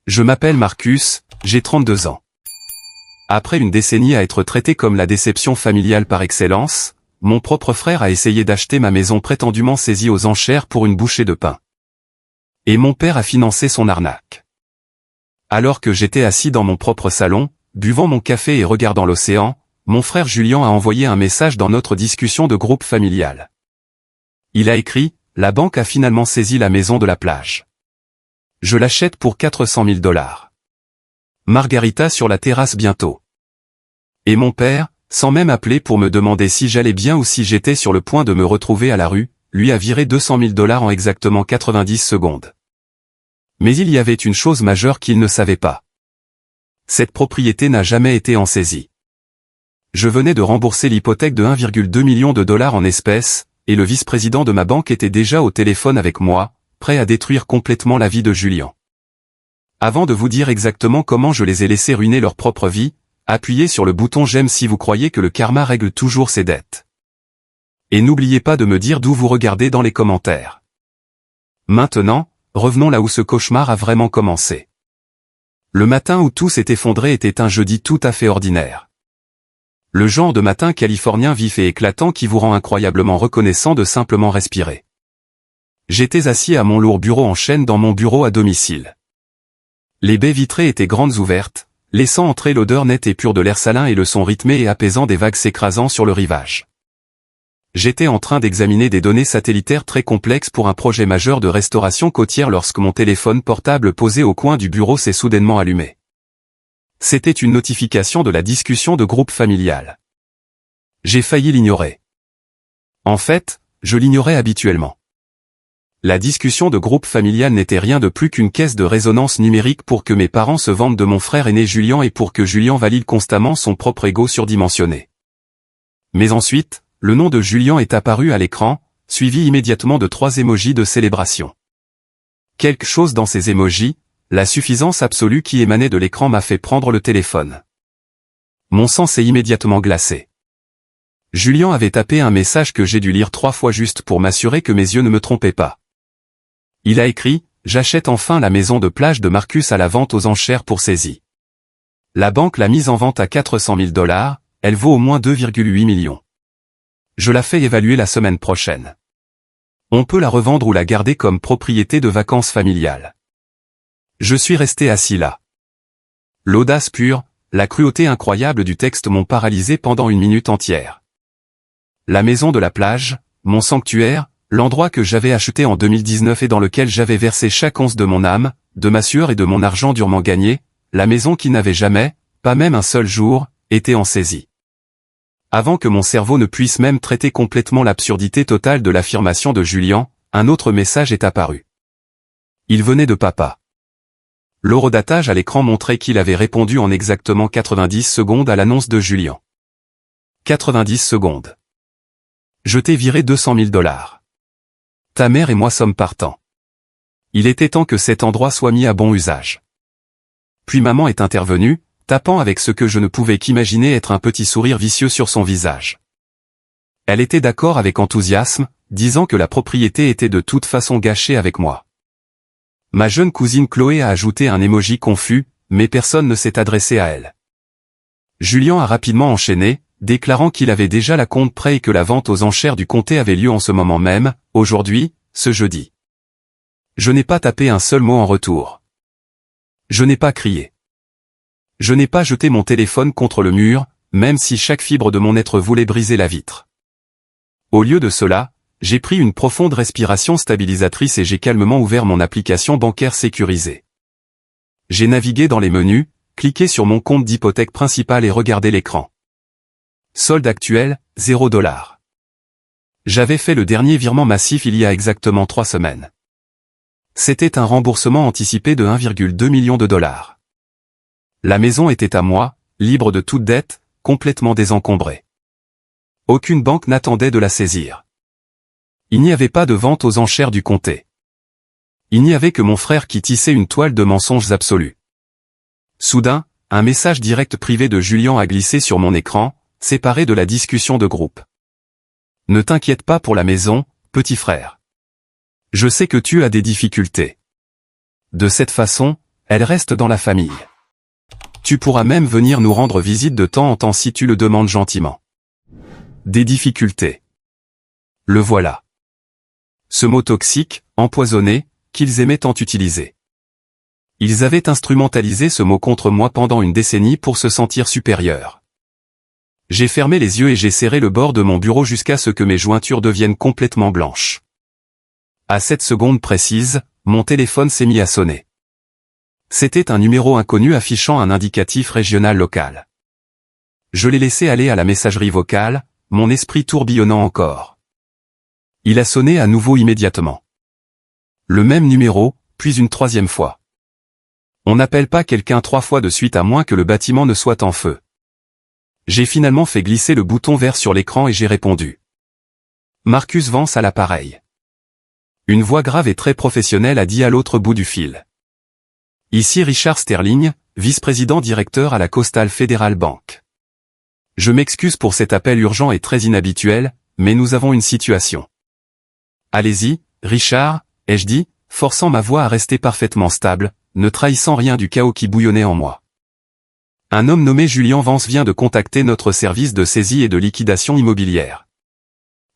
Je m'appelle Marcus, j'ai 32 ans. Après une décennie à être traité comme la déception familiale par excellence, mon propre frère a essayé d'acheter ma maison prétendument saisie aux enchères pour une bouchée de pain. Et mon père a financé son arnaque. Alors que j'étais assis dans mon propre salon, buvant mon café et regardant l'océan, mon frère Julien a envoyé un message dans notre discussion de groupe familial. Il a écrit « La banque a finalement saisi la maison de la plage. Je l'achète pour 400 000 $. Margarita sur la terrasse bientôt. » Et mon père, sans même appeler pour me demander si j'allais bien ou si j'étais sur le point de me retrouver à la rue, lui a viré 200 000 $ en exactement 90 secondes. Mais il y avait une chose majeure qu'il ne savait pas. Cette propriété n'a jamais été en saisie. Je venais de rembourser l'hypothèque de 1,2 million de $ en espèces, et le vice-président de ma banque était déjà au téléphone avec moi, prêt à détruire complètement la vie de Julien. Avant de vous dire exactement comment je les ai laissés ruiner leur propre vie, appuyez sur le bouton j'aime si vous croyez que le karma règle toujours ses dettes. Et n'oubliez pas de me dire d'où vous regardez dans les commentaires. Maintenant, revenons là où ce cauchemar a vraiment commencé. Le matin où tout s'est effondré était un jeudi tout à fait ordinaire. Le genre de matin californien vif et éclatant qui vous rend incroyablement reconnaissant de simplement respirer. J'étais assis à mon lourd bureau en chêne dans mon bureau à domicile. Les baies vitrées étaient grandes ouvertes, laissant entrer l'odeur nette et pure de l'air salin et le son rythmé et apaisant des vagues s'écrasant sur le rivage. J'étais en train d'examiner des données satellitaires très complexes pour un projet majeur de restauration côtière lorsque mon téléphone portable posé au coin du bureau s'est soudainement allumé. C'était une notification de la discussion de groupe familial. J'ai failli l'ignorer. En fait, je l'ignorais habituellement. La discussion de groupe familial n'était rien de plus qu'une caisse de résonance numérique pour que mes parents se vantent de mon frère aîné Julien et pour que Julien valide constamment son propre ego surdimensionné. Mais ensuite, le nom de Julien est apparu à l'écran, suivi immédiatement de 3 émojis de célébration. Quelque chose dans ces émojis, la suffisance absolue qui émanait de l'écran m'a fait prendre le téléphone. Mon sang s'est immédiatement glacé. Julien avait tapé un message que j'ai dû lire 3 fois juste pour m'assurer que mes yeux ne me trompaient pas. Il a écrit « J'achète enfin la maison de plage de Marcus à la vente aux enchères pour saisie. La banque l'a mise en vente à 400 000 $, elle vaut au moins 2,8 millions. Je la fais évaluer la semaine prochaine. On peut la revendre ou la garder comme propriété de vacances familiales. » Je suis resté assis là. L'audace pure, la cruauté incroyable du texte m'ont paralysé pendant 1 minute entière. La maison de la plage, mon sanctuaire, l'endroit que j'avais acheté en 2019 et dans lequel j'avais versé chaque once de mon âme, de ma sueur et de mon argent durement gagné, la maison qui n'avait jamais, pas même un seul jour, été en saisie. Avant que mon cerveau ne puisse même traiter complètement l'absurdité totale de l'affirmation de Julien, un autre message est apparu. Il venait de papa. L'horodatage à l'écran montrait qu'il avait répondu en exactement 90 secondes à l'annonce de Julien. 90 secondes. Je t'ai viré 200 000 $. Ta mère et moi sommes partants. Il était temps que cet endroit soit mis à bon usage. Puis maman est intervenue, tapant avec ce que je ne pouvais qu'imaginer être un petit sourire vicieux sur son visage. Elle était d'accord avec enthousiasme, disant que la propriété était de toute façon gâchée avec moi. Ma jeune cousine Chloé a ajouté un émoji confus, mais personne ne s'est adressé à elle. Julien a rapidement enchaîné, déclarant qu'il avait déjà la compte prêt et que la vente aux enchères du comté avait lieu en ce moment même, aujourd'hui, ce jeudi. Je n'ai pas tapé un seul mot en retour. Je n'ai pas crié. Je n'ai pas jeté mon téléphone contre le mur, même si chaque fibre de mon être voulait briser la vitre. Au lieu de cela, j'ai pris une profonde respiration stabilisatrice et j'ai calmement ouvert mon application bancaire sécurisée. J'ai navigué dans les menus, cliqué sur mon compte d'hypothèque principal et regardé l'écran. Solde actuel, 0 $. J'avais fait le dernier virement massif il y a exactement 3 semaines. C'était un remboursement anticipé de 1,2 million de $. La maison était à moi, libre de toute dette, complètement désencombrée. Aucune banque n'attendait de la saisir. Il n'y avait pas de vente aux enchères du comté. Il n'y avait que mon frère qui tissait une toile de mensonges absolus. Soudain, un message direct privé de Julien a glissé sur mon écran, séparé de la discussion de groupe. Ne t'inquiète pas pour la maison, petit frère. Je sais que tu as des difficultés. De cette façon, Elle reste dans la famille. Tu pourras même venir nous rendre visite de temps en temps si tu le demandes gentiment. Des difficultés. Le voilà. Ce mot toxique, empoisonné, qu'ils aimaient tant utiliser. Ils avaient instrumentalisé ce mot contre moi pendant une décennie pour se sentir supérieurs. J'ai fermé les yeux et j'ai serré le bord de mon bureau jusqu'à ce que mes jointures deviennent complètement blanches. À cette seconde précise, mon téléphone s'est mis à sonner. C'était un numéro inconnu affichant un indicatif régional local. Je l'ai laissé aller à la messagerie vocale, mon esprit tourbillonnant encore. Il a sonné à nouveau immédiatement. Le même numéro, puis une troisième fois. On n'appelle pas quelqu'un 3 fois de suite à moins que le bâtiment ne soit en feu. J'ai finalement fait glisser le bouton vert sur l'écran et j'ai répondu. Marcus Vance à l'appareil. Une voix grave et très professionnelle a dit à l'autre bout du fil. Ici Richard Sterling, vice-président directeur à la Coastal Federal Bank. Je m'excuse pour cet appel urgent et très inhabituel, mais nous avons une situation. Allez-y, Richard, ai-je dit, forçant ma voix à rester parfaitement stable, ne trahissant rien du chaos qui bouillonnait en moi. Un homme nommé Julian Vance vient de contacter notre service de saisie et de liquidation immobilière.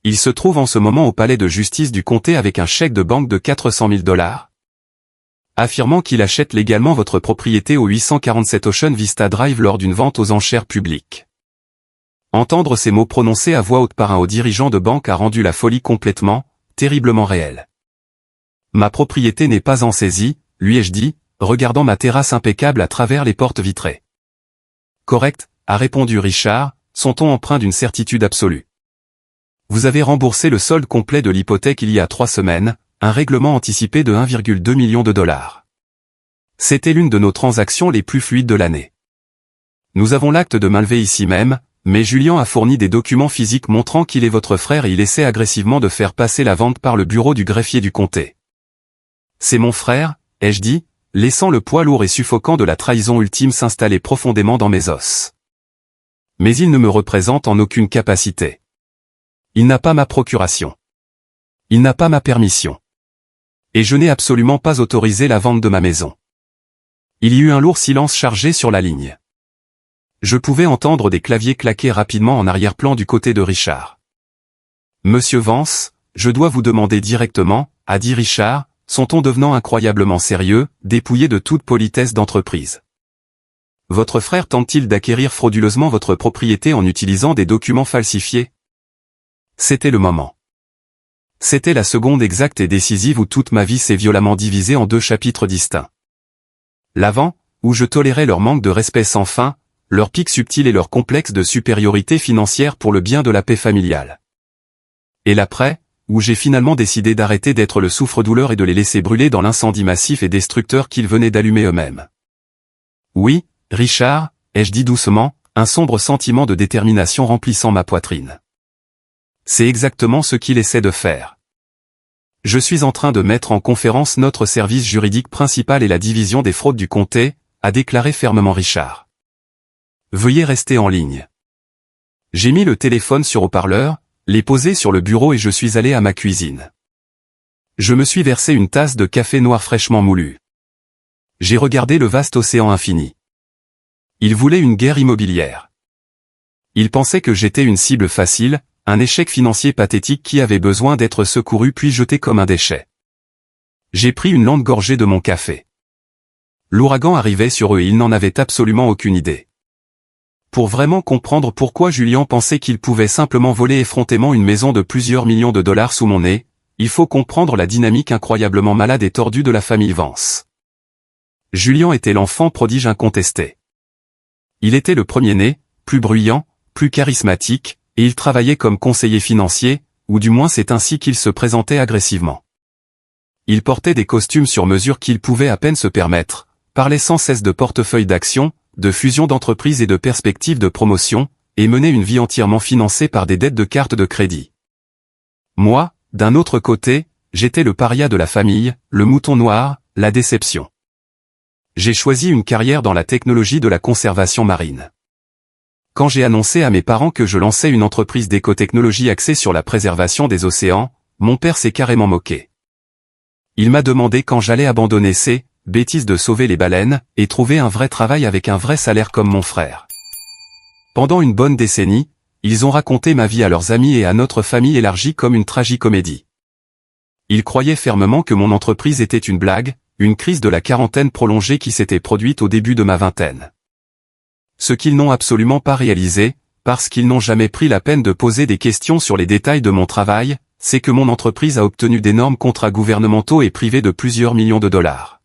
Il se trouve en ce moment au palais de justice du comté avec un chèque de banque de 400 000 $, affirmant qu'il achète légalement votre propriété au 847 Ocean Vista Drive lors d'une vente aux enchères publiques. Entendre ces mots prononcés à voix haute par un haut dirigeant de banque a rendu la folie complètement, terriblement réelle. Ma propriété n'est pas en saisie, lui ai-je dit, regardant ma terrasse impeccable à travers les portes vitrées. Correct, a répondu Richard, son ton empreint d'une certitude absolue. Vous avez remboursé le solde complet de l'hypothèque il y a 3 semaines, un règlement anticipé de 1,2 million de $. C'était l'une de nos transactions les plus fluides de l'année. Nous avons l'acte de mainlever ici même, mais Julian a fourni des documents physiques montrant qu'il est votre frère et il essaie agressivement de faire passer la vente par le bureau du greffier du comté. C'est mon frère, ai-je dit, laissant le poids lourd et suffocant de la trahison ultime s'installer profondément dans mes os. Mais il ne me représente en aucune capacité. Il n'a pas ma procuration. Il n'a pas ma permission. Et je n'ai absolument pas autorisé la vente de ma maison. Il y eut un lourd silence chargé sur la ligne. Je pouvais entendre des claviers claquer rapidement en arrière-plan du côté de Richard. Monsieur Vance, je dois vous demander directement, a dit Richard, son ton devenant incroyablement sérieux, dépouillé de toute politesse d'entreprise. Votre frère tente-t-il d'acquérir frauduleusement votre propriété en utilisant des documents falsifiés? C'était le moment. C'était la seconde exacte et décisive où toute ma vie s'est violemment divisée en 2 chapitres distincts. L'avant, où je tolérais leur manque de respect sans fin, leur pique subtil et leur complexe de supériorité financière pour le bien de la paix familiale. Et l'après, où j'ai finalement décidé d'arrêter d'être le souffre-douleur et de les laisser brûler dans l'incendie massif et destructeur qu'ils venaient d'allumer eux-mêmes. Oui, Richard, ai-je dit doucement, un sombre sentiment de détermination remplissant ma poitrine. C'est exactement ce qu'il essaie de faire. Je suis en train de mettre en conférence notre service juridique principal et la division des fraudes du comté, a déclaré fermement Richard. Veuillez rester en ligne. J'ai mis le téléphone sur haut-parleur, l'ai posé sur le bureau et je suis allé à ma cuisine. Je me suis versé une tasse de café noir fraîchement moulu. J'ai regardé le vaste océan infini. Il voulait une guerre immobilière. Il pensait que j'étais une cible facile, un échec financier pathétique qui avait besoin d'être secouru puis jeté comme un déchet. J'ai pris une lente gorgée de mon café. L'ouragan arrivait sur eux et ils n'en avaient absolument aucune idée. Pour vraiment comprendre pourquoi Julian pensait qu'il pouvait simplement voler effrontément une maison de plusieurs millions de dollars sous mon nez, il faut comprendre la dynamique incroyablement malade et tordue de la famille Vance. Julian était l'enfant prodige incontesté. Il était le premier-né, plus bruyant, plus charismatique, et il travaillait comme conseiller financier, ou du moins c'est ainsi qu'il se présentait agressivement. Il portait des costumes sur mesure qu'il pouvait à peine se permettre, parlait sans cesse de portefeuille d'actions, de fusion d'entreprises et de perspectives de promotion, et menait une vie entièrement financée par des dettes de cartes de crédit. Moi, d'un autre côté, j'étais le paria de la famille, le mouton noir, la déception. J'ai choisi une carrière dans la technologie de la conservation marine. Quand j'ai annoncé à mes parents que je lançais une entreprise d'écotechnologie axée sur la préservation des océans, mon père s'est carrément moqué. Il m'a demandé quand j'allais abandonner ces bêtise de sauver les baleines, et trouver un vrai travail avec un vrai salaire comme mon frère. Pendant une bonne décennie, ils ont raconté ma vie à leurs amis et à notre famille élargie comme une tragicomédie. Ils croyaient fermement que mon entreprise était une blague, une crise de la quarantaine prolongée qui s'était produite au début de ma vingtaine. Ce qu'ils n'ont absolument pas réalisé, parce qu'ils n'ont jamais pris la peine de poser des questions sur les détails de mon travail, c'est que mon entreprise a obtenu d'énormes contrats gouvernementaux et privés de plusieurs millions de dollars.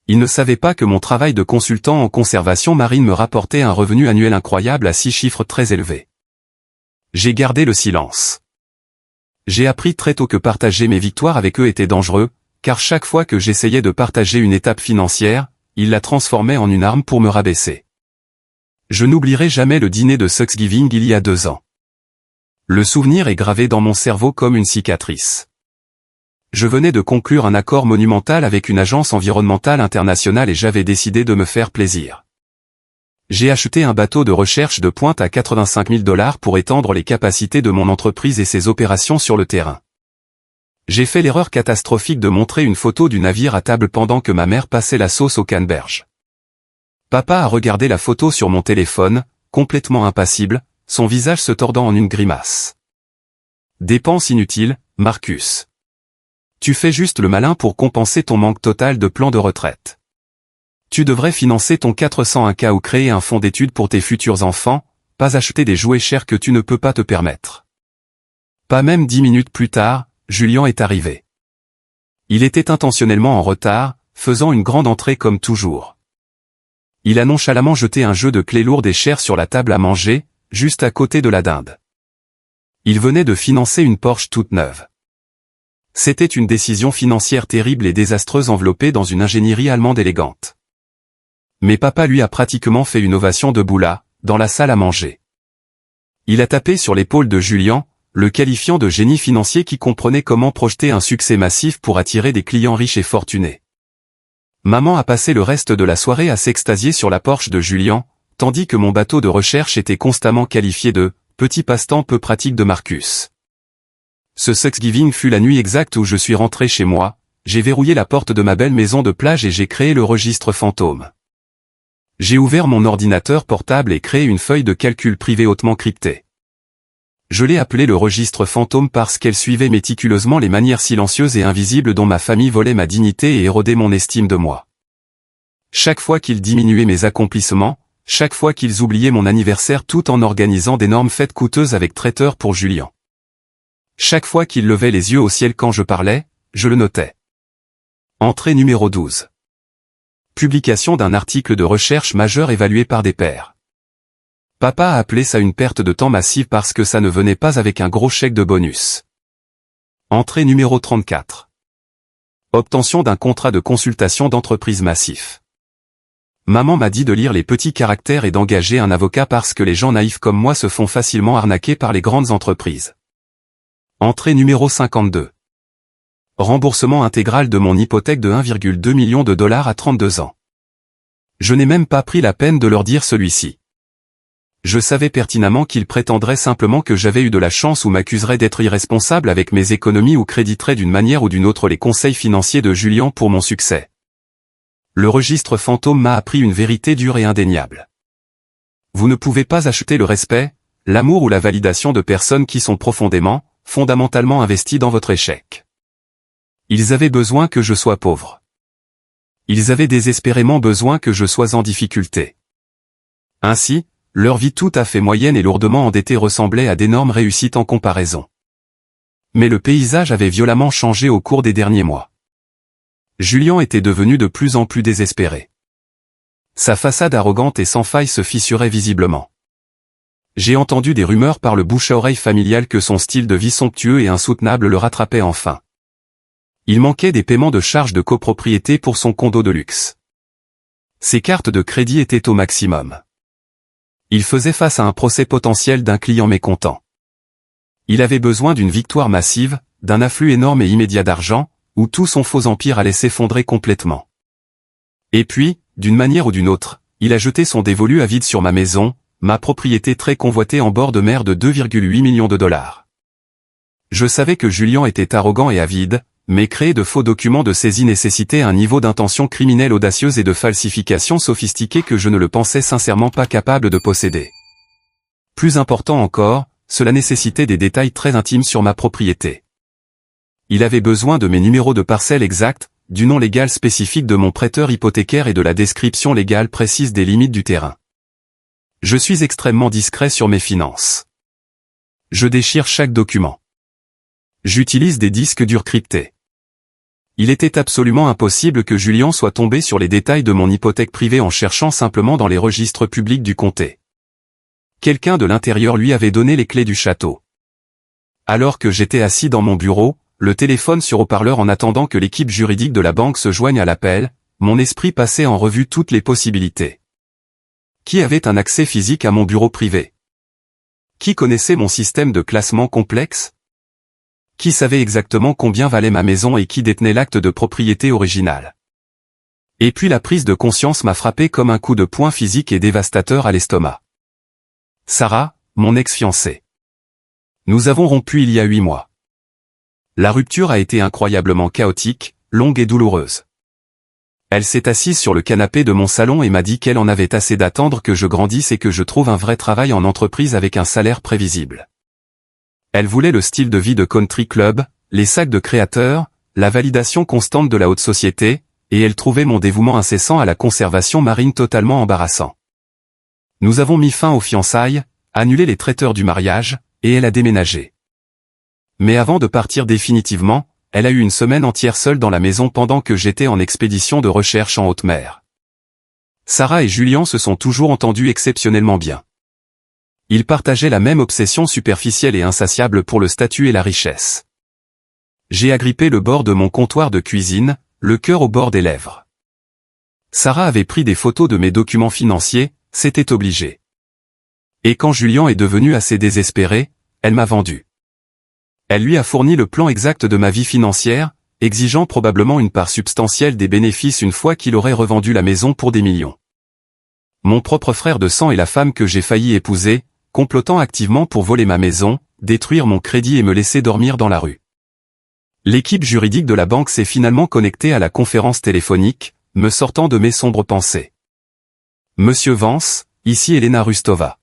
Ils ne savaient pas que mon travail de consultant en conservation marine me rapportait un revenu annuel incroyable à 6 chiffres très élevés. J'ai gardé le silence. J'ai appris très tôt que partager mes victoires avec eux était dangereux, car chaque fois que j'essayais de partager une étape financière, ils la transformaient en une arme pour me rabaisser. Je n'oublierai jamais le dîner de Thanksgiving il y a 2 ans. Le souvenir est gravé dans mon cerveau comme une cicatrice. Je venais de conclure un accord monumental avec une agence environnementale internationale et j'avais décidé de me faire plaisir. J'ai acheté un bateau de recherche de pointe à 85 000 $ pour étendre les capacités de mon entreprise et ses opérations sur le terrain. J'ai fait l'erreur catastrophique de montrer une photo du navire à table pendant que ma mère passait la sauce au canneberge. Papa a regardé la photo sur mon téléphone, complètement impassible, son visage se tordant en une grimace. Dépense inutile, Marcus. Tu fais juste le malin pour compenser ton manque total de plan de retraite. Tu devrais financer ton 401k ou créer un fonds d'études pour tes futurs enfants, pas acheter des jouets chers que tu ne peux pas te permettre. Pas même 10 minutes plus tard, Julien est arrivé. Il était intentionnellement en retard, faisant une grande entrée comme toujours. Il a nonchalamment jeté un jeu de clés lourdes et chères sur la table à manger, juste à côté de la dinde. Il venait de financer une Porsche toute neuve. C'était une décision financière terrible et désastreuse enveloppée dans une ingénierie allemande élégante. Mais papa lui a pratiquement fait une ovation debout là, dans la salle à manger. Il a tapé sur l'épaule de Julien, le qualifiant de génie financier qui comprenait comment projeter un succès massif pour attirer des clients riches et fortunés. Maman a passé le reste de la soirée à s'extasier sur la Porsche de Julien, tandis que mon bateau de recherche était constamment qualifié de « petit passe-temps peu pratique de Marcus ». Ce Thanksgiving fut la nuit exacte où je suis rentré chez moi, j'ai verrouillé la porte de ma belle maison de plage et j'ai créé le registre fantôme. J'ai ouvert mon ordinateur portable et créé une feuille de calcul privée hautement cryptée. Je l'ai appelée le registre fantôme parce qu'elle suivait méticuleusement les manières silencieuses et invisibles dont ma famille volait ma dignité et érodait mon estime de moi. Chaque fois qu'ils diminuaient mes accomplissements, chaque fois qu'ils oubliaient mon anniversaire tout en organisant d'énormes fêtes coûteuses avec traiteur pour Julien. Chaque fois qu'ils levaient les yeux au ciel quand je parlais, je le notais. Entrée numéro 12. Publication d'un article de recherche majeur évalué par des pairs. Papa a appelé ça une perte de temps massive parce que ça ne venait pas avec un gros chèque de bonus. Entrée numéro 34. Obtention d'un contrat de consultation d'entreprise massif. Maman m'a dit de lire les petits caractères et d'engager un avocat parce que les gens naïfs comme moi se font facilement arnaquer par les grandes entreprises. Entrée numéro 52. Remboursement intégral de mon hypothèque de 1,2 million de $ à 32 ans. Je n'ai même pas pris la peine de leur dire celui-ci. Je savais pertinemment qu'ils prétendraient simplement que j'avais eu de la chance ou m'accuseraient d'être irresponsable avec mes économies ou créditeraient d'une manière ou d'une autre les conseils financiers de Julien pour mon succès. Le registre fantôme m'a appris une vérité dure et indéniable. Vous ne pouvez pas acheter le respect, l'amour ou la validation de personnes qui sont profondément, fondamentalement investies dans votre échec. Ils avaient besoin que je sois pauvre. Ils avaient désespérément besoin que je sois en difficulté. Ainsi, leur vie tout à fait moyenne et lourdement endettée ressemblait à d'énormes réussites en comparaison. Mais le paysage avait violemment changé au cours des derniers mois. Julien était devenu de plus en plus désespéré. Sa façade arrogante et sans faille se fissurait visiblement. J'ai entendu des rumeurs par le bouche à oreille familial que son style de vie somptueux et insoutenable le rattrapait enfin. Il manquait des paiements de charges de copropriété pour son condo de luxe. Ses cartes de crédit étaient au maximum. Il faisait face à un procès potentiel d'un client mécontent. Il avait besoin d'une victoire massive, d'un afflux énorme et immédiat d'argent, où tout son faux empire allait s'effondrer complètement. Et puis, d'une manière ou d'une autre, il a jeté son dévolu à vide sur ma maison, ma propriété très convoitée en bord de mer de 2,8 millions de $. Je savais que Julien était arrogant et avide, mais créer de faux documents de saisie nécessitait un niveau d'intention criminelle audacieuse et de falsification sophistiquée que je ne le pensais sincèrement pas capable de posséder. Plus important encore, cela nécessitait des détails très intimes sur ma propriété. Il avait besoin de mes numéros de parcelle exacts, du nom légal spécifique de mon prêteur hypothécaire et de la description légale précise des limites du terrain. Je suis extrêmement discret sur mes finances. Je déchire chaque document. J'utilise des disques durs cryptés. Il était absolument impossible que Julien soit tombé sur les détails de mon hypothèque privée en cherchant simplement dans les registres publics du comté. Quelqu'un de l'intérieur lui avait donné les clés du château. Alors que j'étais assis dans mon bureau, le téléphone sur haut-parleur en attendant que l'équipe juridique de la banque se joigne à l'appel, mon esprit passait en revue toutes les possibilités. Qui avait un accès physique à mon bureau privé? Qui connaissait mon système de classement complexe? Qui savait exactement combien valait ma maison et qui détenait l'acte de propriété original? Et puis la prise de conscience m'a frappé comme un coup de poing physique et dévastateur à l'estomac. Sarah, mon ex-fiancée. Nous avons rompu il y a 8 mois. La rupture a été incroyablement chaotique, longue et douloureuse. Elle s'est assise sur le canapé de mon salon et m'a dit qu'elle en avait assez d'attendre que je grandisse et que je trouve un vrai travail en entreprise avec un salaire prévisible. Elle voulait le style de vie de country club, les sacs de créateurs, la validation constante de la haute société, et elle trouvait mon dévouement incessant à la conservation marine totalement embarrassant. Nous avons mis fin aux fiançailles, annulé les traiteurs du mariage, et elle a déménagé. Mais avant de partir définitivement, elle a eu une semaine entière seule dans la maison pendant que j'étais en expédition de recherche en haute mer. Sarah et Julien se sont toujours entendus exceptionnellement bien. Ils partageaient la même obsession superficielle et insatiable pour le statut et la richesse. J'ai agrippé le bord de mon comptoir de cuisine, le cœur au bord des lèvres. Sarah avait pris des photos de mes documents financiers, c'était obligé. Et quand Julien est devenu assez désespéré, elle m'a vendu. Elle lui a fourni le plan exact de ma vie financière, exigeant probablement une part substantielle des bénéfices une fois qu'il aurait revendu la maison pour des millions. Mon propre frère de sang et la femme que j'ai failli épouser, complotant activement pour voler ma maison, détruire mon crédit et me laisser dormir dans la rue. L'équipe juridique de la banque s'est finalement connectée à la conférence téléphonique, me sortant de mes sombres pensées. Monsieur Vance, ici Elena Rustova.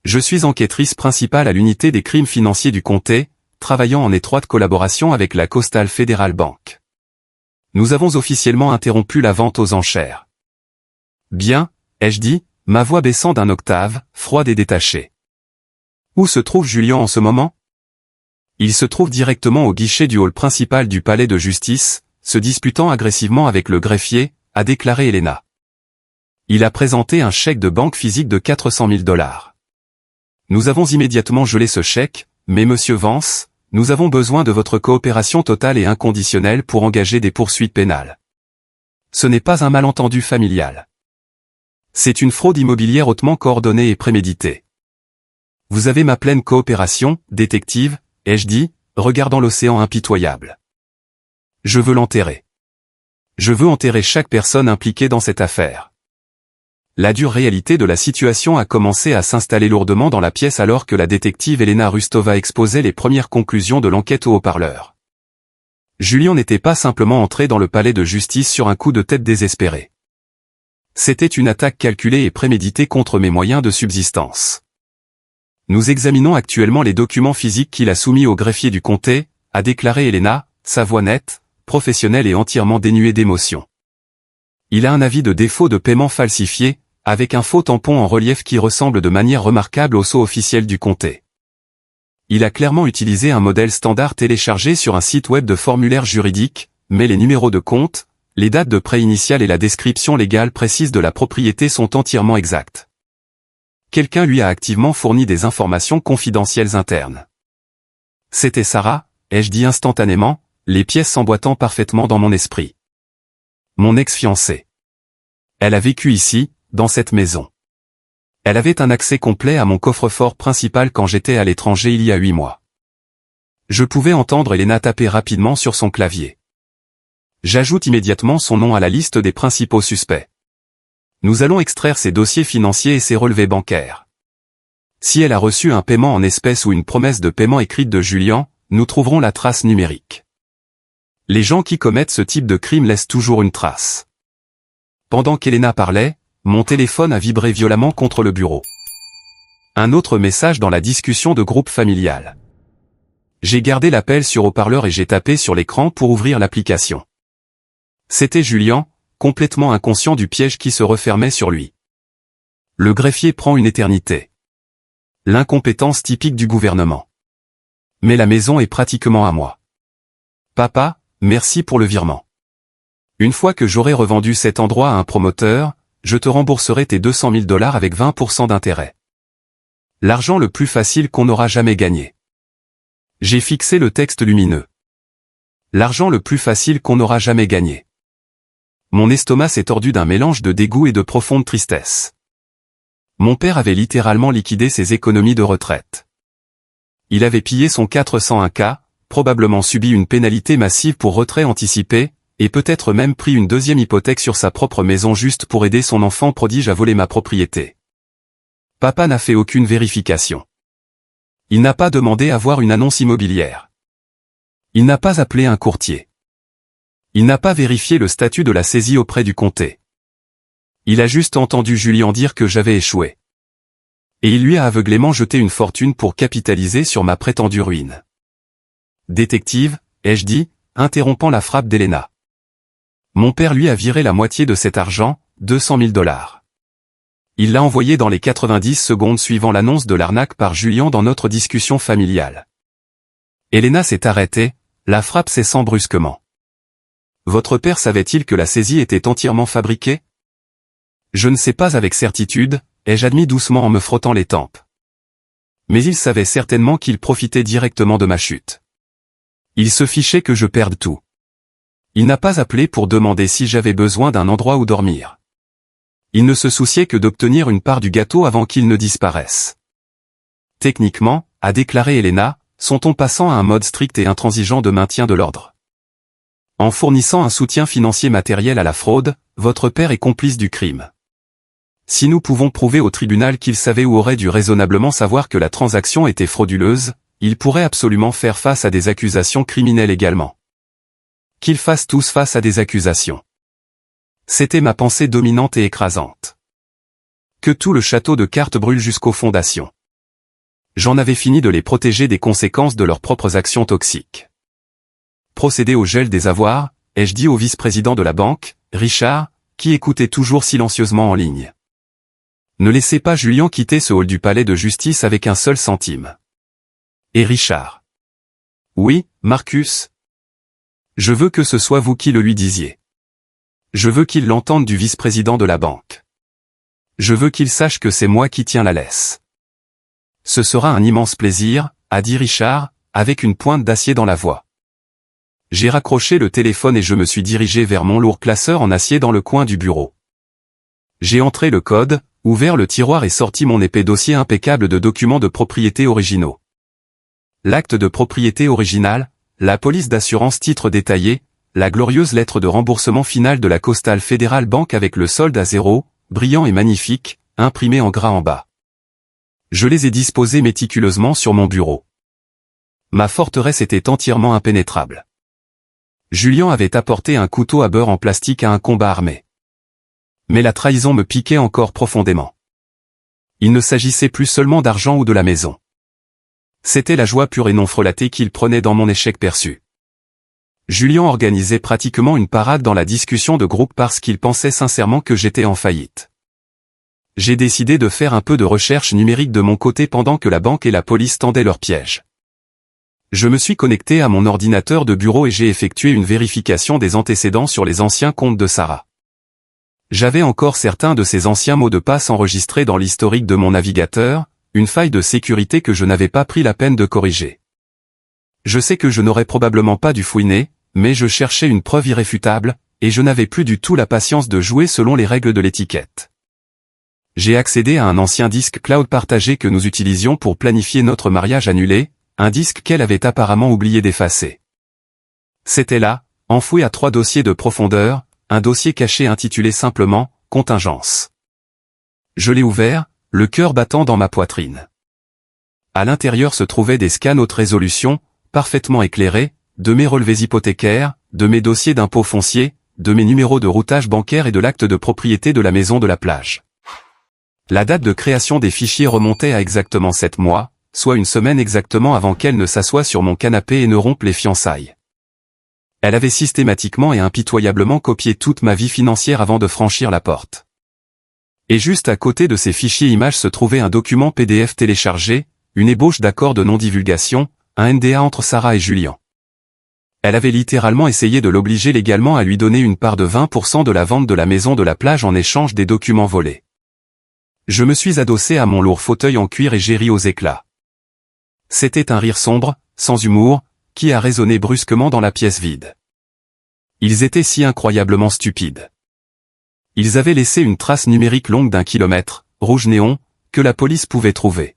Je suis enquêtrice principale à l'unité des crimes financiers du comté, travaillant en étroite collaboration avec la Coastal Federal Bank. Nous avons officiellement interrompu la vente aux enchères. Bien, ai-je dit, ma voix baissant d'un octave, froide et détachée. Où se trouve Julien en ce moment? Il se trouve directement au guichet du hall principal du palais de justice, se disputant agressivement avec le greffier, a déclaré Elena. Il a présenté un chèque de banque physique de 400 000 $. Nous avons immédiatement gelé ce chèque, mais monsieur Vance, nous avons besoin de votre coopération totale et inconditionnelle pour engager des poursuites pénales. Ce n'est pas un malentendu familial. C'est une fraude immobilière hautement coordonnée et préméditée. Vous avez ma pleine coopération, détective, ai-je dit, regardant l'océan impitoyable. Je veux l'enterrer. Je veux enterrer chaque personne impliquée dans cette affaire. La dure réalité de la situation a commencé à s'installer lourdement dans la pièce alors que la détective Elena Rustova exposait les premières conclusions de l'enquête au haut-parleur. Julien n'était pas simplement entré dans le palais de justice sur un coup de tête désespéré. C'était une attaque calculée et préméditée contre mes moyens de subsistance. Nous examinons actuellement les documents physiques qu'il a soumis au greffier du comté, a déclaré Elena, sa voix nette, professionnelle et entièrement dénuée d'émotion. Il a un avis de défaut de paiement falsifié, avec un faux tampon en relief qui ressemble de manière remarquable au sceau officiel du comté. Il a clairement utilisé un modèle standard téléchargé sur un site web de formulaire juridique, mais les numéros de compte, les dates de prêt initial et la description légale précise de la propriété sont entièrement exactes. Quelqu'un lui a activement fourni des informations confidentielles internes. C'était Sarah, ai-je dit instantanément, les pièces s'emboîtant parfaitement dans mon esprit. Mon ex-fiancée. Elle a vécu ici, dans cette maison. Elle avait un accès complet à mon coffre-fort principal quand j'étais à l'étranger il y a 8 mois. Je pouvais entendre Elena taper rapidement sur son clavier. J'ajoute immédiatement son nom à la liste des principaux suspects. Nous allons extraire ses dossiers financiers et ses relevés bancaires. Si elle a reçu un paiement en espèces ou une promesse de paiement écrite de Julien, nous trouverons la trace numérique. Les gens qui commettent ce type de crime laissent toujours une trace. Pendant qu'Elena parlait, mon téléphone a vibré violemment contre le bureau. Un autre message dans la discussion de groupe familial. J'ai gardé l'appel sur haut-parleur et j'ai tapé sur l'écran pour ouvrir l'application. C'était Julien, complètement inconscient du piège qui se refermait sur lui. Le greffier prend une éternité. L'incompétence typique du gouvernement. Mais la maison est pratiquement à moi. Papa, merci pour le virement. Une fois que j'aurai revendu cet endroit à un promoteur, je te rembourserai tes 200 000 $ avec 20% d'intérêt. L'argent le plus facile qu'on n'aura jamais gagné. J'ai fixé le texte lumineux. L'argent le plus facile qu'on n'aura jamais gagné. Mon estomac s'est tordu d'un mélange de dégoût et de profonde tristesse. Mon père avait littéralement liquidé ses économies de retraite. Il avait pillé son 401K, probablement subi une pénalité massive pour retrait anticipé, et peut-être même pris une deuxième hypothèque sur sa propre maison juste pour aider son enfant prodige à voler ma propriété. Papa n'a fait aucune vérification. Il n'a pas demandé à voir une annonce immobilière. Il n'a pas appelé un courtier. Il n'a pas vérifié le statut de la saisie auprès du comté. Il a juste entendu Julien dire que j'avais échoué. Et il lui a aveuglément jeté une fortune pour capitaliser sur ma prétendue ruine. Détective, ai-je dit, interrompant la frappe d'Elena. Mon père lui a viré la moitié de cet argent, 200 000 $. Il l'a envoyé dans les 90 secondes suivant l'annonce de l'arnaque par Julien dans notre discussion familiale. Elena s'est arrêtée, la frappe cessant brusquement. Votre père savait-il que la saisie était entièrement fabriquée? Je ne sais pas avec certitude, ai-je admis doucement en me frottant les tempes. Mais il savait certainement qu'il profitait directement de ma chute. Il se fichait que je perde tout. Il n'a pas appelé pour demander si j'avais besoin d'un endroit où dormir. Il ne se souciait que d'obtenir une part du gâteau avant qu'il ne disparaisse. Techniquement, a déclaré Elena, sont-on passant à un mode strict et intransigeant de maintien de l'ordre. En fournissant un soutien financier matériel à la fraude, votre père est complice du crime. Si nous pouvons prouver au tribunal qu'il savait ou aurait dû raisonnablement savoir que la transaction était frauduleuse, il pourrait absolument faire face à des accusations criminelles également. Qu'ils fassent tous face à des accusations. C'était ma pensée dominante et écrasante. Que tout le château de cartes brûle jusqu'aux fondations. J'en avais fini de les protéger des conséquences de leurs propres actions toxiques. Procéder au gel des avoirs, ai-je dit au vice-président de la banque, Richard, qui écoutait toujours silencieusement en ligne. Ne laissez pas Julien quitter ce hall du palais de justice avec un seul centime. Et Richard. Oui, Marcus. Je veux que ce soit vous qui le lui disiez. Je veux qu'il l'entende du vice-président de la banque. Je veux qu'il sache que c'est moi qui tiens la laisse. Ce sera un immense plaisir, a dit Richard, avec une pointe d'acier dans la voix. J'ai raccroché le téléphone et je me suis dirigé vers mon lourd classeur en acier dans le coin du bureau. J'ai entré le code, ouvert le tiroir et sorti mon épais dossier impeccable de documents de propriété originaux. L'acte de propriété original, la police d'assurance titre détaillé, la glorieuse lettre de remboursement finale de la Coastal Federal Bank avec le solde à zéro, brillant et magnifique, imprimé en gras en bas. Je les ai disposés méticuleusement sur mon bureau. Ma forteresse était entièrement impénétrable. Julien avait apporté un couteau à beurre en plastique à un combat armé. Mais la trahison me piquait encore profondément. Il ne s'agissait plus seulement d'argent ou de la maison. C'était la joie pure et non frelatée qu'il prenait dans mon échec perçu. Julien organisait pratiquement une parade dans la discussion de groupe parce qu'il pensait sincèrement que j'étais en faillite. J'ai décidé de faire un peu de recherche numérique de mon côté pendant que la banque et la police tendaient leurs pièges. Je me suis connecté à mon ordinateur de bureau et j'ai effectué une vérification des antécédents sur les anciens comptes de Sarah. J'avais encore certains de ces anciens mots de passe enregistrés dans l'historique de mon navigateur, une faille de sécurité que je n'avais pas pris la peine de corriger. Je sais que je n'aurais probablement pas dû fouiner, mais je cherchais une preuve irréfutable, et je n'avais plus du tout la patience de jouer selon les règles de l'étiquette. J'ai accédé à un ancien disque cloud partagé que nous utilisions pour planifier notre mariage annulé, un disque qu'elle avait apparemment oublié d'effacer. C'était là, enfoui à 3 dossiers de profondeur, un dossier caché intitulé simplement « Contingence ». Je l'ai ouvert, le cœur battant dans ma poitrine. À l'intérieur se trouvaient des scans haute résolution, parfaitement éclairés, de mes relevés hypothécaires, de mes dossiers d'impôts fonciers, de mes numéros de routage bancaire et de l'acte de propriété de la maison de la plage. La date de création des fichiers remontait à exactement 7 mois, soit une semaine exactement avant qu'elle ne s'assoie sur mon canapé et ne rompe les fiançailles. Elle avait systématiquement et impitoyablement copié toute ma vie financière avant de franchir la porte. Et juste à côté de ces fichiers images se trouvait un document PDF téléchargé, une ébauche d'accord de non-divulgation, un NDA entre Sarah et Julien. Elle avait littéralement essayé de l'obliger légalement à lui donner une part de 20% de la vente de la maison de la plage en échange des documents volés. Je me suis adossé à mon lourd fauteuil en cuir et j'ai ri aux éclats. C'était un rire sombre, sans humour, qui a résonné brusquement dans la pièce vide. Ils étaient si incroyablement stupides. Ils avaient laissé une trace numérique longue d'1 kilomètre, rouge néon, que la police pouvait trouver.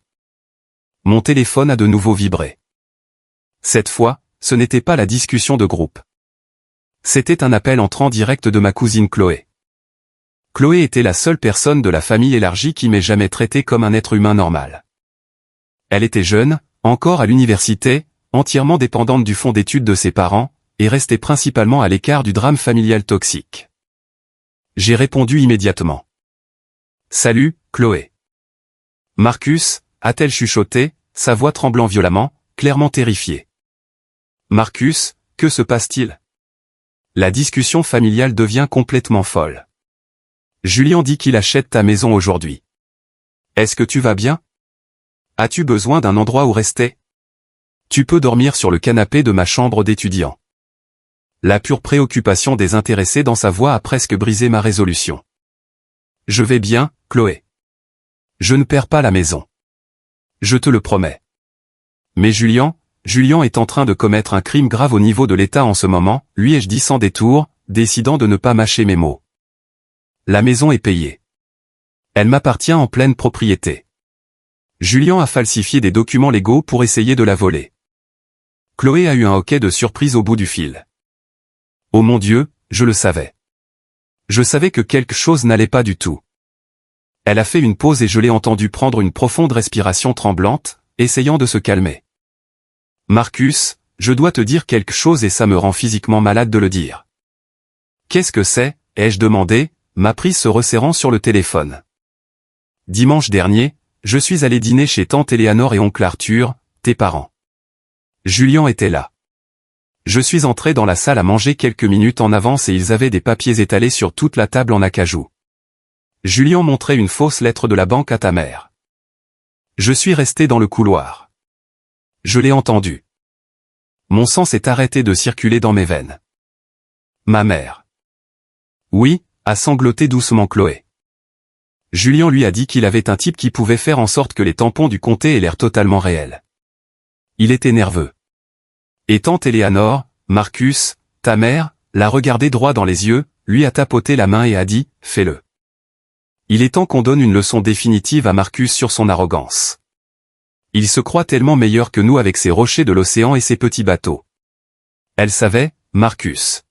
Mon téléphone a de nouveau vibré. Cette fois, ce n'était pas la discussion de groupe. C'était un appel entrant direct de ma cousine Chloé. Chloé était la seule personne de la famille élargie qui m'ait jamais traité comme un être humain normal. Elle était jeune, encore à l'université, entièrement dépendante du fonds d'études de ses parents, et restait principalement à l'écart du drame familial toxique. J'ai répondu immédiatement. « Salut, Chloé. » « Marcus » a-t-elle chuchoté, sa voix tremblant violemment, clairement terrifiée. « Marcus, que se passe-t-il » La discussion familiale devient complètement folle. Julien dit qu'il achète ta maison aujourd'hui. Est-ce que tu vas bien? As-tu besoin d'un endroit où rester? Tu peux dormir sur le canapé de ma chambre d'étudiant. La pure préoccupation désintéressée dans sa voix a presque brisé ma résolution. Je vais bien, Chloé. Je ne perds pas la maison. Je te le promets. Mais Julien est en train de commettre un crime grave au niveau de l'État en ce moment, lui ai-je dit sans détour, décidant de ne pas mâcher mes mots. La maison est payée. Elle m'appartient en pleine propriété. Julien a falsifié des documents légaux pour essayer de la voler. Chloé a eu un hoquet de surprise au bout du fil. Oh mon Dieu, je le savais. Je savais que quelque chose n'allait pas du tout. Elle a fait une pause et je l'ai entendue prendre une profonde respiration tremblante, essayant de se calmer. Marcus, je dois te dire quelque chose et ça me rend physiquement malade de le dire. Qu'est-ce que c'est, ai-je demandé, ma prise se resserrant sur le téléphone. Dimanche dernier, je suis allé dîner chez tante Éléanore et oncle Arthur, tes parents. Julien était là. Je suis entré dans la salle à manger quelques minutes en avance et ils avaient des papiers étalés sur toute la table en acajou. Julien montrait une fausse lettre de la banque à ta mère. Je suis resté dans le couloir. Je l'ai entendu. Mon sang s'est arrêté de circuler dans mes veines. Ma mère. Oui, a sangloté doucement Chloé. Julien lui a dit qu'il avait un type qui pouvait faire en sorte que les tampons du comté aient l'air totalement réels. Il était nerveux. Et tante Éléanore, Marcus, ta mère, l'a regardé droit dans les yeux, lui a tapoté la main et a dit « Fais-le ». Il est temps qu'on donne une leçon définitive à Marcus sur son arrogance. Il se croit tellement meilleur que nous avec ses rochers de l'océan et ses petits bateaux. Elle savait, Marcus.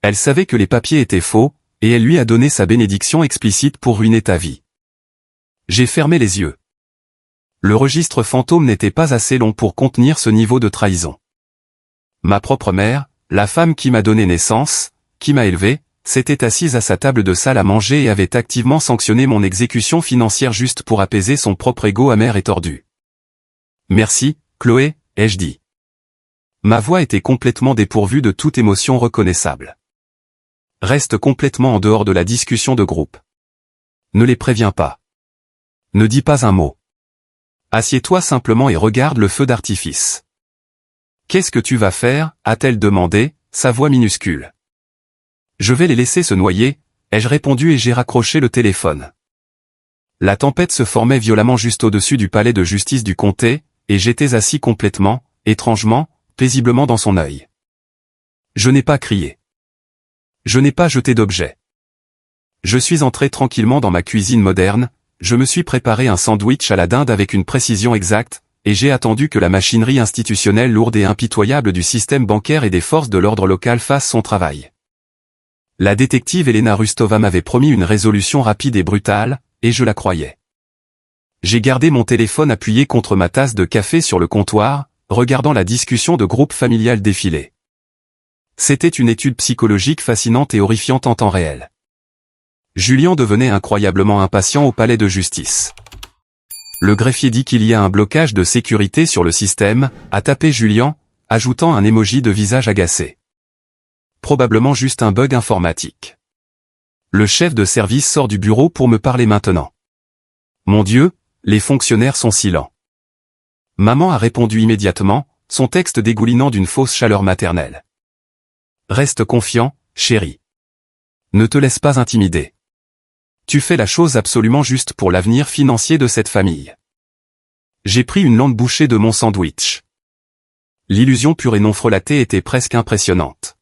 Elle savait que les papiers étaient faux, et elle lui a donné sa bénédiction explicite pour ruiner ta vie. J'ai fermé les yeux. Le registre fantôme n'était pas assez long pour contenir ce niveau de trahison. Ma propre mère, la femme qui m'a donné naissance, qui m'a élevé, s'était assise à sa table de salle à manger et avait activement sanctionné mon exécution financière juste pour apaiser son propre ego amer et tordu. Merci, Chloé, ai-je dit. Ma voix était complètement dépourvue de toute émotion reconnaissable. Reste complètement en dehors de la discussion de groupe. Ne les préviens pas. Ne dis pas un mot. Assieds-toi simplement et regarde le feu d'artifice. Qu'est-ce que tu vas faire, a-t-elle demandé, sa voix minuscule. Je vais les laisser se noyer, ai-je répondu et j'ai raccroché le téléphone. La tempête se formait violemment juste au-dessus du palais de justice du comté, et j'étais assis complètement, étrangement, paisiblement dans son œil. Je n'ai pas crié. Je n'ai pas jeté d'objet. Je suis entré tranquillement dans ma cuisine moderne, je me suis préparé un sandwich à la dinde avec une précision exacte, et j'ai attendu que la machinerie institutionnelle lourde et impitoyable du système bancaire et des forces de l'ordre local fasse son travail. La détective Elena Rustova m'avait promis une résolution rapide et brutale, et je la croyais. J'ai gardé mon téléphone appuyé contre ma tasse de café sur le comptoir, regardant la discussion de groupe familial défiler. C'était une étude psychologique fascinante et horrifiante en temps réel. Julien devenait incroyablement impatient au palais de justice. Le greffier dit qu'il y a un blocage de sécurité sur le système, a tapé Julien, ajoutant un emoji de visage agacé. Probablement juste un bug informatique. Le chef de service sort du bureau pour me parler maintenant. Mon Dieu, les fonctionnaires sont silents. Maman a répondu immédiatement, son texte dégoulinant d'une fausse chaleur maternelle. Reste confiant, chérie. Ne te laisse pas intimider. Tu fais la chose absolument juste pour l'avenir financier de cette famille. J'ai pris une longue bouchée de mon sandwich. L'illusion pure et non frelatée était presque impressionnante.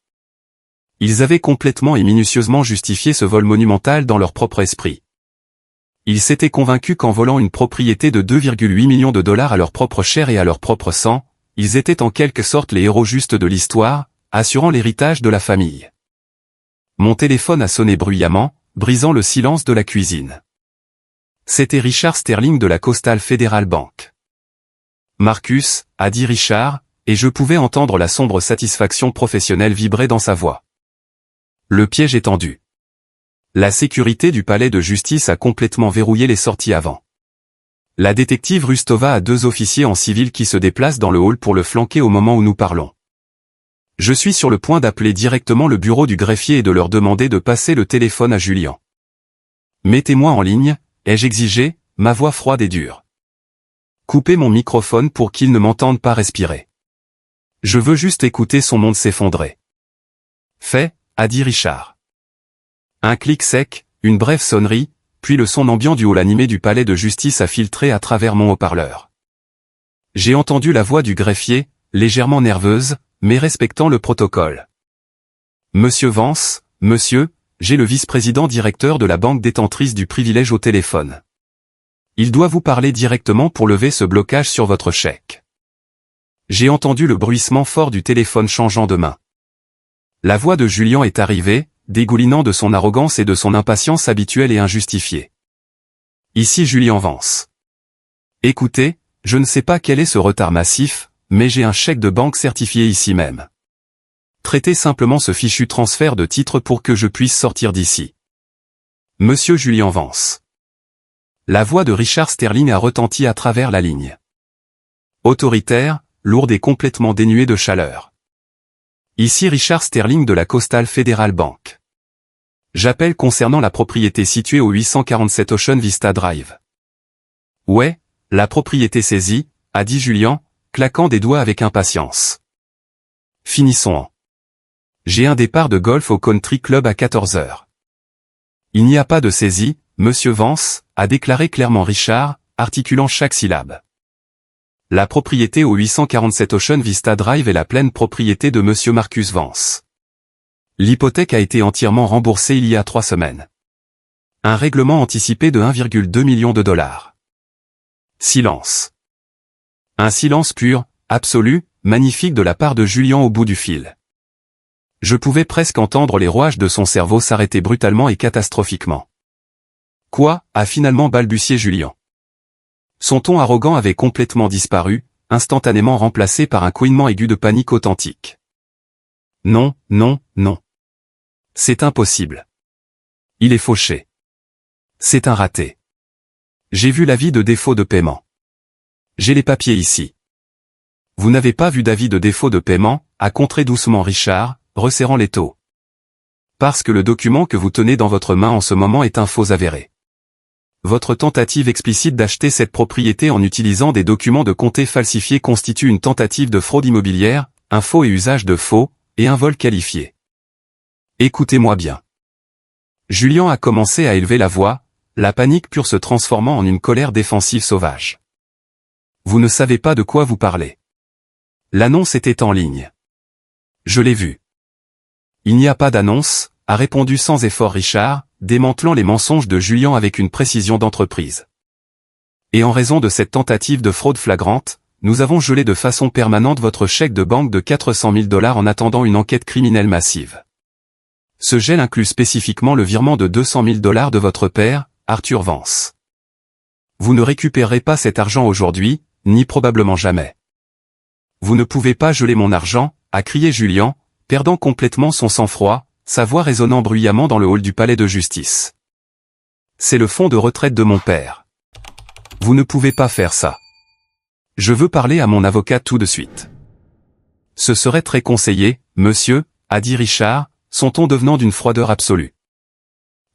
Ils avaient complètement et minutieusement justifié ce vol monumental dans leur propre esprit. Ils s'étaient convaincus qu'en volant une propriété de 2,8 millions de dollars à leur propre chair et à leur propre sang, ils étaient en quelque sorte les héros justes de l'histoire, assurant l'héritage de la famille. Mon téléphone a sonné bruyamment, brisant le silence de la cuisine. C'était Richard Sterling de la Coastal Federal Bank. Marcus, a dit Richard, et je pouvais entendre la sombre satisfaction professionnelle vibrer dans sa voix. Le piège est tendu. La sécurité du palais de justice a complètement verrouillé les sorties avant. La détective Rustova a 2 officiers en civil qui se déplacent dans le hall pour le flanquer au moment où nous parlons. Je suis sur le point d'appeler directement le bureau du greffier et de leur demander de passer le téléphone à Julien. Mettez-moi en ligne, ai-je exigé, ma voix froide et dure. Coupez mon microphone pour qu'il ne m'entende pas respirer. Je veux juste écouter son monde s'effondrer. Fait, a dit Richard. Un clic sec, une brève sonnerie, puis le son ambiant du hall animé du palais de justice a filtré à travers mon haut-parleur. J'ai entendu la voix du greffier, légèrement nerveuse, mais respectant le protocole. Monsieur Vance, monsieur, j'ai le vice-président directeur de la banque détentrice du privilège au téléphone. Il doit vous parler directement pour lever ce blocage sur votre chèque. J'ai entendu le bruissement fort du téléphone changeant de main. La voix de Julien est arrivée, dégoulinant de son arrogance et de son impatience habituelle et injustifiée. Ici Julien Vance. Écoutez, je ne sais pas quel est ce retard massif, mais j'ai un chèque de banque certifié ici même. Traitez simplement ce fichu transfert de titre pour que je puisse sortir d'ici. Monsieur Julien Vance. La voix de Richard Sterling a retenti à travers la ligne. Autoritaire, lourde et complètement dénuée de chaleur. Ici Richard Sterling de la Coastal Federal Bank. J'appelle concernant la propriété située au 847 Ocean Vista Drive. Ouais, la propriété saisie, a dit Julien, claquant des doigts avec impatience. Finissons-en. J'ai un départ de golf au Country Club à 14h. Il n'y a pas de saisie, monsieur Vance, a déclaré clairement Richard, articulant chaque syllabe. La propriété au 847 Ocean Vista Drive est la pleine propriété de monsieur Marcus Vance. L'hypothèque a été entièrement remboursée il y a 3 semaines. Un règlement anticipé de 1,2 million de dollars. Silence. Un silence pur, absolu, magnifique de la part de Julien au bout du fil. Je pouvais presque entendre les rouages de son cerveau s'arrêter brutalement et catastrophiquement. Quoi, a finalement balbutié Julien. Son ton arrogant avait complètement disparu, instantanément remplacé par un couinement aigu de panique authentique. Non, non, non. C'est impossible. Il est fauché. C'est un raté. J'ai vu l'avis de défaut de paiement. J'ai les papiers ici. Vous n'avez pas vu d'avis de défaut de paiement, a contré doucement Richard, resserrant les taux. Parce que le document que vous tenez dans votre main en ce moment est un faux avéré. Votre tentative explicite d'acheter cette propriété en utilisant des documents de comté falsifiés constitue une tentative de fraude immobilière, un faux et usage de faux, et un vol qualifié. Écoutez-moi bien. Julien a commencé à élever la voix, la panique pure se transformant en une colère défensive sauvage. Vous ne savez pas de quoi vous parlez. L'annonce était en ligne. Je l'ai vue. Il n'y a pas d'annonce, a répondu sans effort Richard, démantelant les mensonges de Julien avec une précision d'entreprise. Et en raison de cette tentative de fraude flagrante, nous avons gelé de façon permanente votre chèque de banque de 400 000 $ en attendant une enquête criminelle massive. Ce gel inclut spécifiquement le virement de 200 000 $ de votre père, Arthur Vance. Vous ne récupérerez pas cet argent aujourd'hui, ni probablement jamais. Vous ne pouvez pas geler mon argent, a crié Julien, perdant complètement son sang-froid, sa voix résonnant bruyamment dans le hall du palais de justice. C'est le fonds de retraite de mon père. Vous ne pouvez pas faire ça. Je veux parler à mon avocat tout de suite. Ce serait très conseillé, monsieur, a dit Richard, son ton devenant d'une froideur absolue.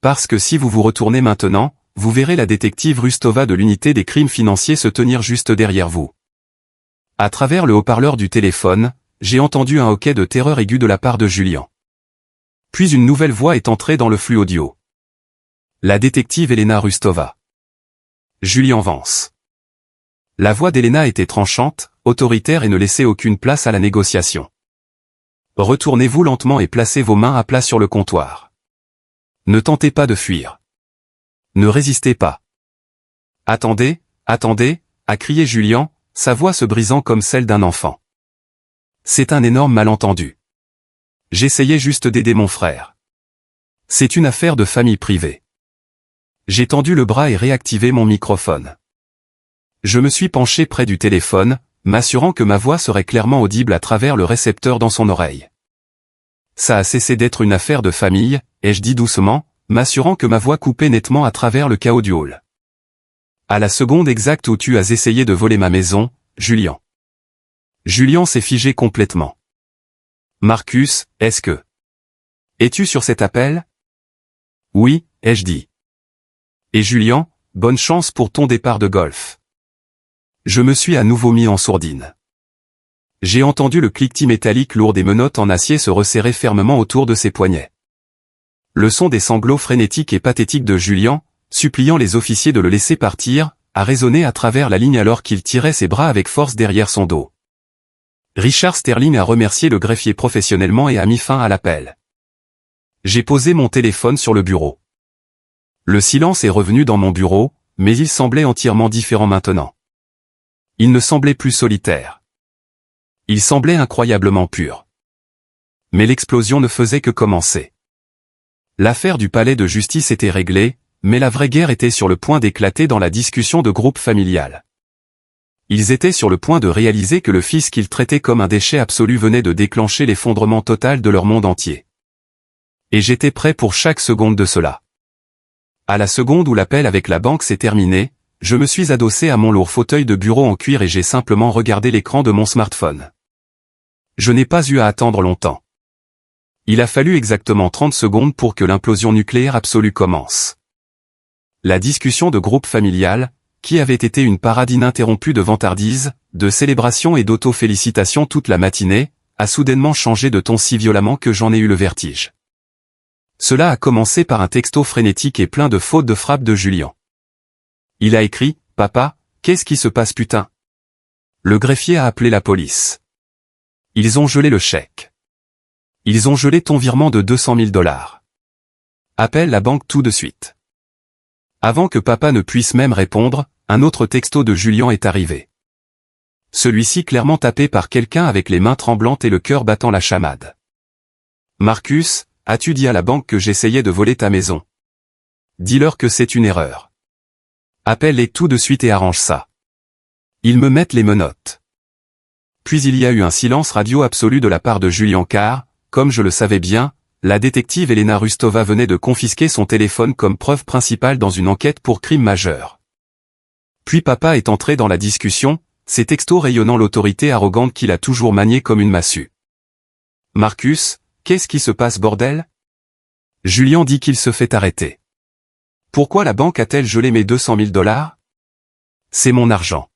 Parce que si vous vous retournez maintenant, vous verrez la détective Rustova de l'unité des crimes financiers se tenir juste derrière vous. À travers le haut-parleur du téléphone, j'ai entendu un hoquet de terreur aiguë de la part de Julien. Puis une nouvelle voix est entrée dans le flux audio. La détective Elena Rustova. Julien Vance. La voix d'Elena était tranchante, autoritaire et ne laissait aucune place à la négociation. Retournez-vous lentement et placez vos mains à plat sur le comptoir. Ne tentez pas de fuir. Ne résistez pas. Attendez, attendez, a crié Julien, sa voix se brisant comme celle d'un enfant. C'est un énorme malentendu. J'essayais juste d'aider mon frère. C'est une affaire de famille privée. J'ai tendu le bras et réactivé mon microphone. Je me suis penché près du téléphone, m'assurant que ma voix serait clairement audible à travers le récepteur dans son oreille. Ça a cessé d'être une affaire de famille, ai-je dit doucement, m'assurant que ma voix coupait nettement à travers le chaos du hall. À la seconde exacte où tu as essayé de voler ma maison, Julien. Julien s'est figé complètement. Marcus, est-ce que... Es-tu sur cet appel? Oui, ai-je dit. Et Julien, bonne chance pour ton départ de golf. Je me suis à nouveau mis en sourdine. J'ai entendu le cliquetis métallique lourd des menottes en acier se resserrer fermement autour de ses poignets. Le son des sanglots frénétiques et pathétiques de Julien, suppliant les officiers de le laisser partir, a résonné à travers la ligne alors qu'il tirait ses bras avec force derrière son dos. Richard Sterling a remercié le greffier professionnellement et a mis fin à l'appel. J'ai posé mon téléphone sur le bureau. Le silence est revenu dans mon bureau, mais il semblait entièrement différent maintenant. Il ne semblait plus solitaire. Il semblait incroyablement pur. Mais l'explosion ne faisait que commencer. L'affaire du palais de justice était réglée, mais la vraie guerre était sur le point d'éclater dans la discussion de groupe familial. Ils étaient sur le point de réaliser que le fils qu'ils traitaient comme un déchet absolu venait de déclencher l'effondrement total de leur monde entier. Et j'étais prêt pour chaque seconde de cela. À la seconde où l'appel avec la banque s'est terminé, je me suis adossé à mon lourd fauteuil de bureau en cuir et j'ai simplement regardé l'écran de mon smartphone. Je n'ai pas eu à attendre longtemps. Il a fallu exactement 30 secondes pour que l'implosion nucléaire absolue commence. La discussion de groupe familial, qui avait été une parade ininterrompue de vantardises, de célébrations et d'auto-félicitations toute la matinée, a soudainement changé de ton si violemment que j'en ai eu le vertige. Cela a commencé par un texto frénétique et plein de fautes de frappe de Julien. Il a écrit « Papa, qu'est-ce qui se passe putain ?» Le greffier a appelé la police. Ils ont gelé le chèque. Ils ont gelé ton virement de 200 000 $. Appelle la banque tout de suite. Avant que papa ne puisse même répondre, un autre texto de Julien est arrivé. Celui-ci clairement tapé par quelqu'un avec les mains tremblantes et le cœur battant la chamade. Marcus, as-tu dit à la banque que j'essayais de voler ta maison? Dis-leur que c'est une erreur. Appelle-les tout de suite et arrange ça. Ils me mettent les menottes. Puis il y a eu un silence radio absolu de la part de Julien car, comme je le savais bien, la détective Elena Rustova venait de confisquer son téléphone comme preuve principale dans une enquête pour crime majeur. Puis papa est entré dans la discussion, ses textos rayonnant l'autorité arrogante qu'il a toujours maniée comme une massue. Marcus, qu'est-ce qui se passe bordel? Julien dit qu'il se fait arrêter. Pourquoi la banque a-t-elle gelé mes 200 000 $? C'est mon argent.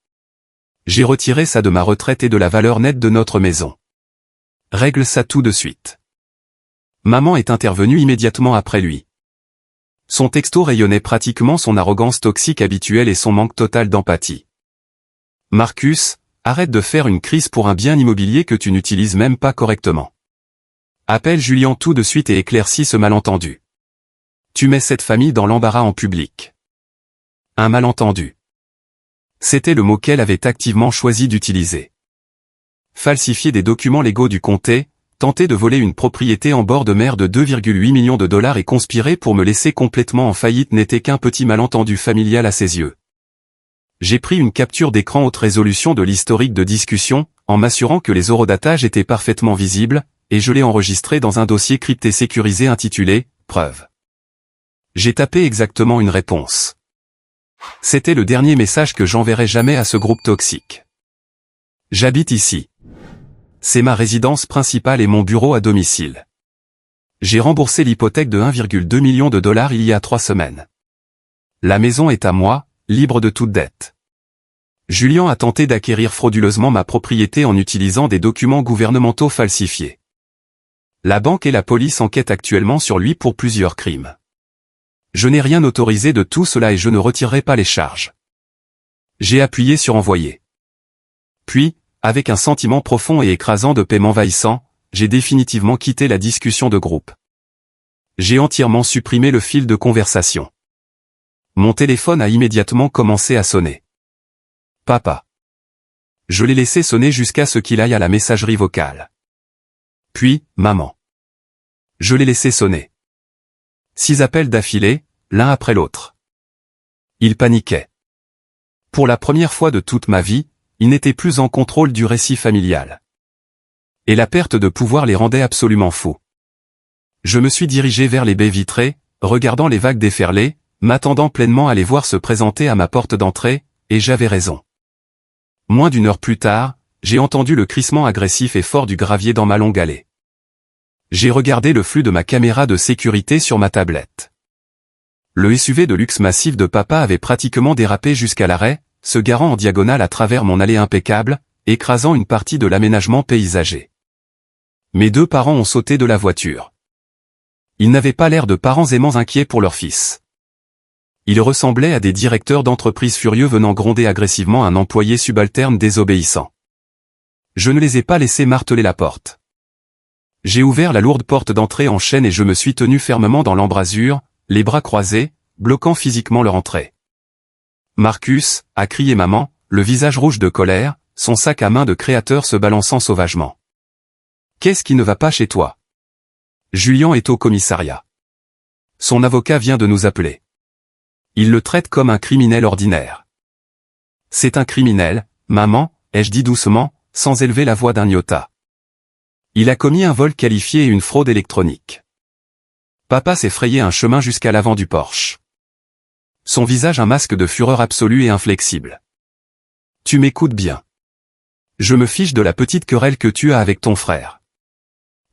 J'ai retiré ça de ma retraite et de la valeur nette de notre maison. Règle ça tout de suite. Maman est intervenue immédiatement après lui. Son texto rayonnait pratiquement son arrogance toxique habituelle et son manque total d'empathie. Marcus, arrête de faire une crise pour un bien immobilier que tu n'utilises même pas correctement. Appelle Julien tout de suite et éclaircis ce malentendu. Tu mets cette famille dans l'embarras en public. Un malentendu. C'était le mot qu'elle avait activement choisi d'utiliser. Falsifier des documents légaux du comté, tenter de voler une propriété en bord de mer de 2,8 millions de $ et conspirer pour me laisser complètement en faillite n'était qu'un petit malentendu familial à ses yeux. J'ai pris une capture d'écran haute résolution de l'historique de discussion, en m'assurant que les eurodatages étaient parfaitement visibles, et je l'ai enregistré dans un dossier crypté sécurisé intitulé « Preuve ». J'ai tapé exactement une réponse. C'était le dernier message que j'enverrai jamais à ce groupe toxique. J'habite ici. C'est ma résidence principale et mon bureau à domicile. J'ai remboursé l'hypothèque de 1,2 million de dollars il y a 3 semaines. La maison est à moi, libre de toute dette. Julian a tenté d'acquérir frauduleusement ma propriété en utilisant des documents gouvernementaux falsifiés. La banque et la police enquêtent actuellement sur lui pour plusieurs crimes. Je n'ai rien autorisé de tout cela et je ne retirerai pas les charges. J'ai appuyé sur envoyer. Puis, avec un sentiment profond et écrasant de paix m'envahissant, j'ai définitivement quitté la discussion de groupe. J'ai entièrement supprimé le fil de conversation. Mon téléphone a immédiatement commencé à sonner. Papa. Je l'ai laissé sonner jusqu'à ce qu'il aille à la messagerie vocale. Puis, maman. Je l'ai laissé sonner. 6 appels d'affilée, l'un après l'autre. Il paniquait. Pour la première fois de toute ma vie, il n'était plus en contrôle du récit familial. Et la perte de pouvoir les rendait absolument fous. Je me suis dirigé vers les baies vitrées, regardant les vagues déferler, m'attendant pleinement à les voir se présenter à ma porte d'entrée, et j'avais raison. Moins d'une heure plus tard, j'ai entendu le crissement agressif et fort du gravier dans ma longue allée. J'ai regardé le flux de ma caméra de sécurité sur ma tablette. Le SUV de luxe massif de papa avait pratiquement dérapé jusqu'à l'arrêt, se garant en diagonale à travers mon allée impeccable, écrasant une partie de l'aménagement paysager. Mes 2 parents ont sauté de la voiture. Ils n'avaient pas l'air de parents aimants inquiets pour leur fils. Ils ressemblaient à des directeurs d'entreprise furieux venant gronder agressivement un employé subalterne désobéissant. Je ne les ai pas laissés marteler la porte. J'ai ouvert la lourde porte d'entrée en chaîne et je me suis tenu fermement dans l'embrasure, les bras croisés, bloquant physiquement leur entrée. Marcus, a crié maman, le visage rouge de colère, son sac à main de créateur se balançant sauvagement. Qu'est-ce qui ne va pas chez toi? Julian est au commissariat. Son avocat vient de nous appeler. Il le traite comme un criminel ordinaire. C'est un criminel, maman, ai-je dit doucement, sans élever la voix d'un iota. Il a commis un vol qualifié et une fraude électronique. Papa s'est frayé un chemin jusqu'à l'avant du Porsche. Son visage un masque de fureur absolue et inflexible. Tu m'écoutes bien. Je me fiche de la petite querelle que tu as avec ton frère.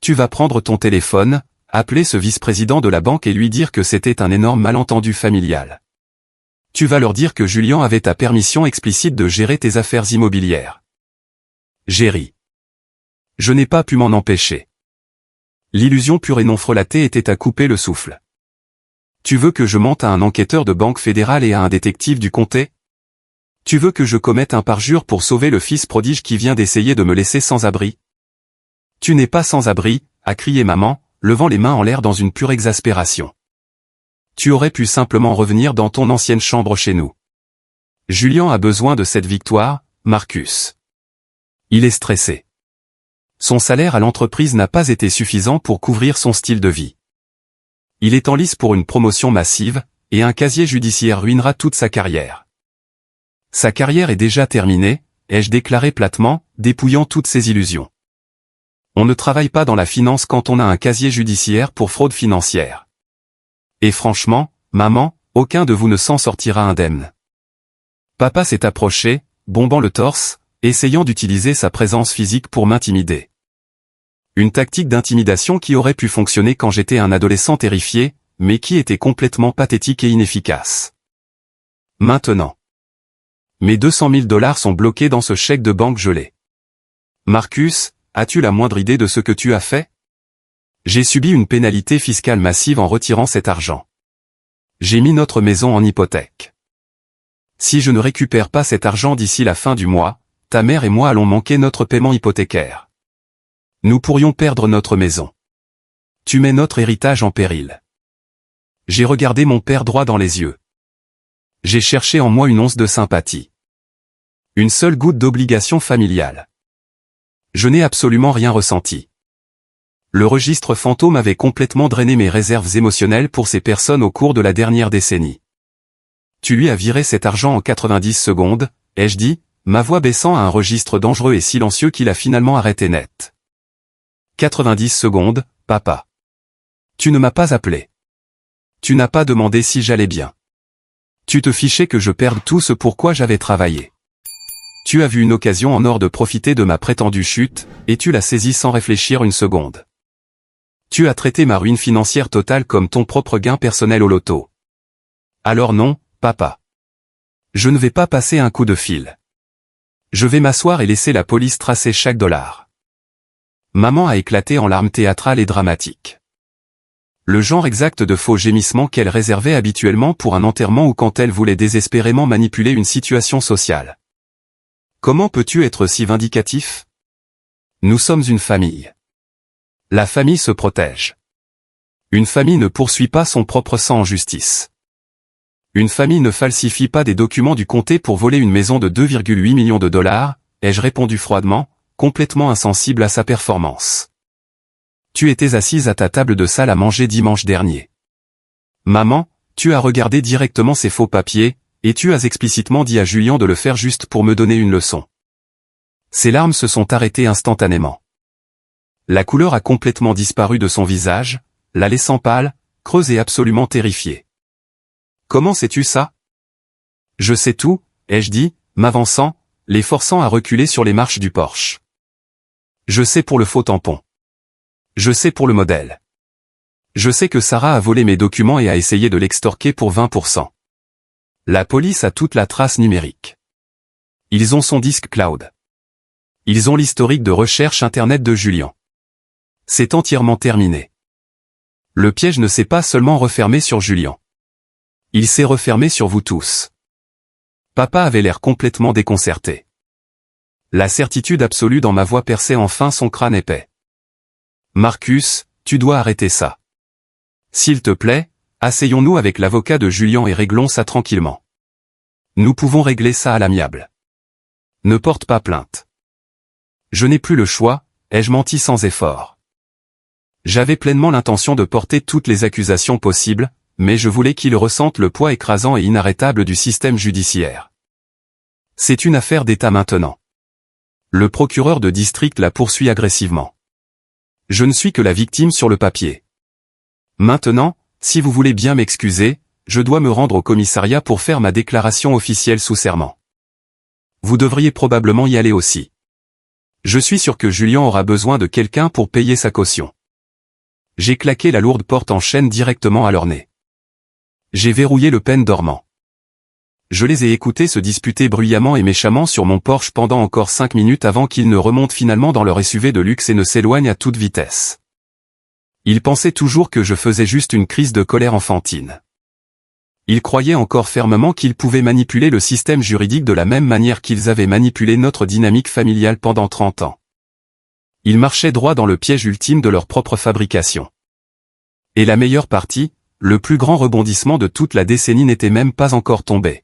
Tu vas prendre ton téléphone, appeler ce vice-président de la banque et lui dire que c'était un énorme malentendu familial. Tu vas leur dire que Julian avait ta permission explicite de gérer tes affaires immobilières. J'ai ri. Je n'ai pas pu m'en empêcher. L'illusion pure et non frelatée était à couper le souffle. Tu veux que je mente à un enquêteur de banque fédérale et à un détective du comté? Tu veux que je commette un parjure pour sauver le fils prodige qui vient d'essayer de me laisser sans abri? Tu n'es pas sans abri, a crié maman, levant les mains en l'air dans une pure exaspération. Tu aurais pu simplement revenir dans ton ancienne chambre chez nous. Julian a besoin de cette victoire, Marcus. Il est stressé. Son salaire à l'entreprise n'a pas été suffisant pour couvrir son style de vie. Il est en lice pour une promotion massive, et un casier judiciaire ruinera toute sa carrière. Sa carrière est déjà terminée, ai-je déclaré platement, dépouillant toutes ses illusions. On ne travaille pas dans la finance quand on a un casier judiciaire pour fraude financière. Et franchement, maman, aucun de vous ne s'en sortira indemne. Papa s'est approché, bombant le torse, essayant d'utiliser sa présence physique pour m'intimider. Une tactique d'intimidation qui aurait pu fonctionner quand j'étais un adolescent terrifié, mais qui était complètement pathétique et inefficace. Maintenant. Mes 200 000 $ sont bloqués dans ce chèque de banque gelé. Marcus, as-tu la moindre idée de ce que tu as fait? J'ai subi une pénalité fiscale massive en retirant cet argent. J'ai mis notre maison en hypothèque. Si je ne récupère pas cet argent d'ici la fin du mois, ta mère et moi allons manquer notre paiement hypothécaire. Nous pourrions perdre notre maison. Tu mets notre héritage en péril. J'ai regardé mon père droit dans les yeux. J'ai cherché en moi une once de sympathie. Une seule goutte d'obligation familiale. Je n'ai absolument rien ressenti. Le registre fantôme avait complètement drainé mes réserves émotionnelles pour ces personnes au cours de la dernière décennie. Tu lui as viré cet argent en 90 secondes, ai-je dit, ma voix baissant à un registre dangereux et silencieux qu'il a finalement arrêté net. 90 secondes, papa. Tu ne m'as pas appelé. Tu n'as pas demandé si j'allais bien. Tu te fichais que je perde tout ce pourquoi j'avais travaillé. Tu as vu une occasion en or de profiter de ma prétendue chute, et tu l'as saisie sans réfléchir une seconde. Tu as traité ma ruine financière totale comme ton propre gain personnel au loto. Alors non, papa. Je ne vais pas passer un coup de fil. Je vais m'asseoir et laisser la police tracer chaque dollar. Maman a éclaté en larmes théâtrales et dramatiques. Le genre exact de faux gémissement qu'elle réservait habituellement pour un enterrement ou quand elle voulait désespérément manipuler une situation sociale. Comment peux-tu être si vindicatif? Nous sommes une famille. La famille se protège. Une famille ne poursuit pas son propre sang en justice. Une famille ne falsifie pas des documents du comté pour voler une maison de 2,8 millions de dollars, ai-je répondu froidement, complètement insensible à sa performance. Tu étais assise à ta table de salle à manger dimanche dernier. Maman, tu as regardé directement ces faux papiers, et tu as explicitement dit à Julien de le faire juste pour me donner une leçon. Ses larmes se sont arrêtées instantanément. La couleur a complètement disparu de son visage, la laissant pâle, creuse et absolument terrifiée. Comment sais-tu ça? Je sais tout, ai-je dit, m'avançant, les forçant à reculer sur les marches du Porsche. Je sais pour le faux tampon. Je sais pour le modèle. Je sais que Sarah a volé mes documents et a essayé de l'extorquer pour 20%. La police a toute la trace numérique. Ils ont son disque cloud. Ils ont l'historique de recherche internet de Julien. C'est entièrement terminé. Le piège ne s'est pas seulement refermé sur Julien. Il s'est refermé sur vous tous. Papa avait l'air complètement déconcerté. La certitude absolue dans ma voix perçait enfin son crâne épais. Marcus, tu dois arrêter ça. S'il te plaît, asseyons-nous avec l'avocat de Julien et réglons ça tranquillement. Nous pouvons régler ça à l'amiable. Ne porte pas plainte. Je n'ai plus le choix, ai-je menti sans effort. J'avais pleinement l'intention de porter toutes les accusations possibles, mais je voulais qu'il ressente le poids écrasant et inarrêtable du système judiciaire. C'est une affaire d'État maintenant. Le procureur de district la poursuit agressivement. Je ne suis que la victime sur le papier. Maintenant, si vous voulez bien m'excuser, je dois me rendre au commissariat pour faire ma déclaration officielle sous serment. Vous devriez probablement y aller aussi. Je suis sûr que Julien aura besoin de quelqu'un pour payer sa caution. J'ai claqué la lourde porte en chaîne directement à leur nez. J'ai verrouillé le peine dormant. Je les ai écoutés se disputer bruyamment et méchamment sur mon Porsche pendant encore 5 minutes avant qu'ils ne remontent finalement dans leur SUV de luxe et ne s'éloignent à toute vitesse. Ils pensaient toujours que je faisais juste une crise de colère enfantine. Ils croyaient encore fermement qu'ils pouvaient manipuler le système juridique de la même manière qu'ils avaient manipulé notre dynamique familiale pendant 30 ans. Ils marchaient droit dans le piège ultime de leur propre fabrication. Et la meilleure partie, le plus grand rebondissement de toute la décennie n'était même pas encore tombé.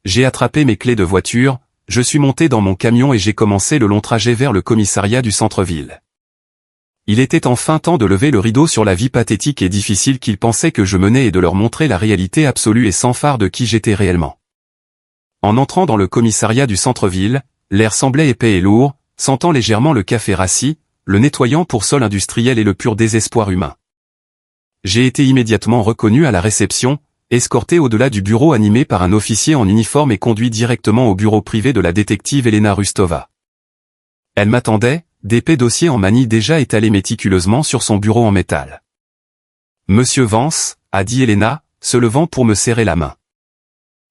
J'ai attrapé mes clés de voiture, je suis monté dans mon camion et j'ai commencé le long trajet vers le commissariat du centre-ville. Il était enfin temps de lever le rideau sur la vie pathétique et difficile qu'ils pensaient que je menais et de leur montrer la réalité absolue et sans phare de qui j'étais réellement. En entrant dans le commissariat du centre-ville, l'air semblait épais et lourd, sentant légèrement le café rassis, le nettoyant pour sol industriel et le pur désespoir humain. J'ai été immédiatement reconnu à la réception, escorté au-delà du bureau animé par un officier en uniforme et conduit directement au bureau privé de la détective Elena Rustova. Elle m'attendait, d'épais dossiers en manie déjà étalés méticuleusement sur son bureau en métal. « Monsieur Vance » a dit Elena, se levant pour me serrer la main.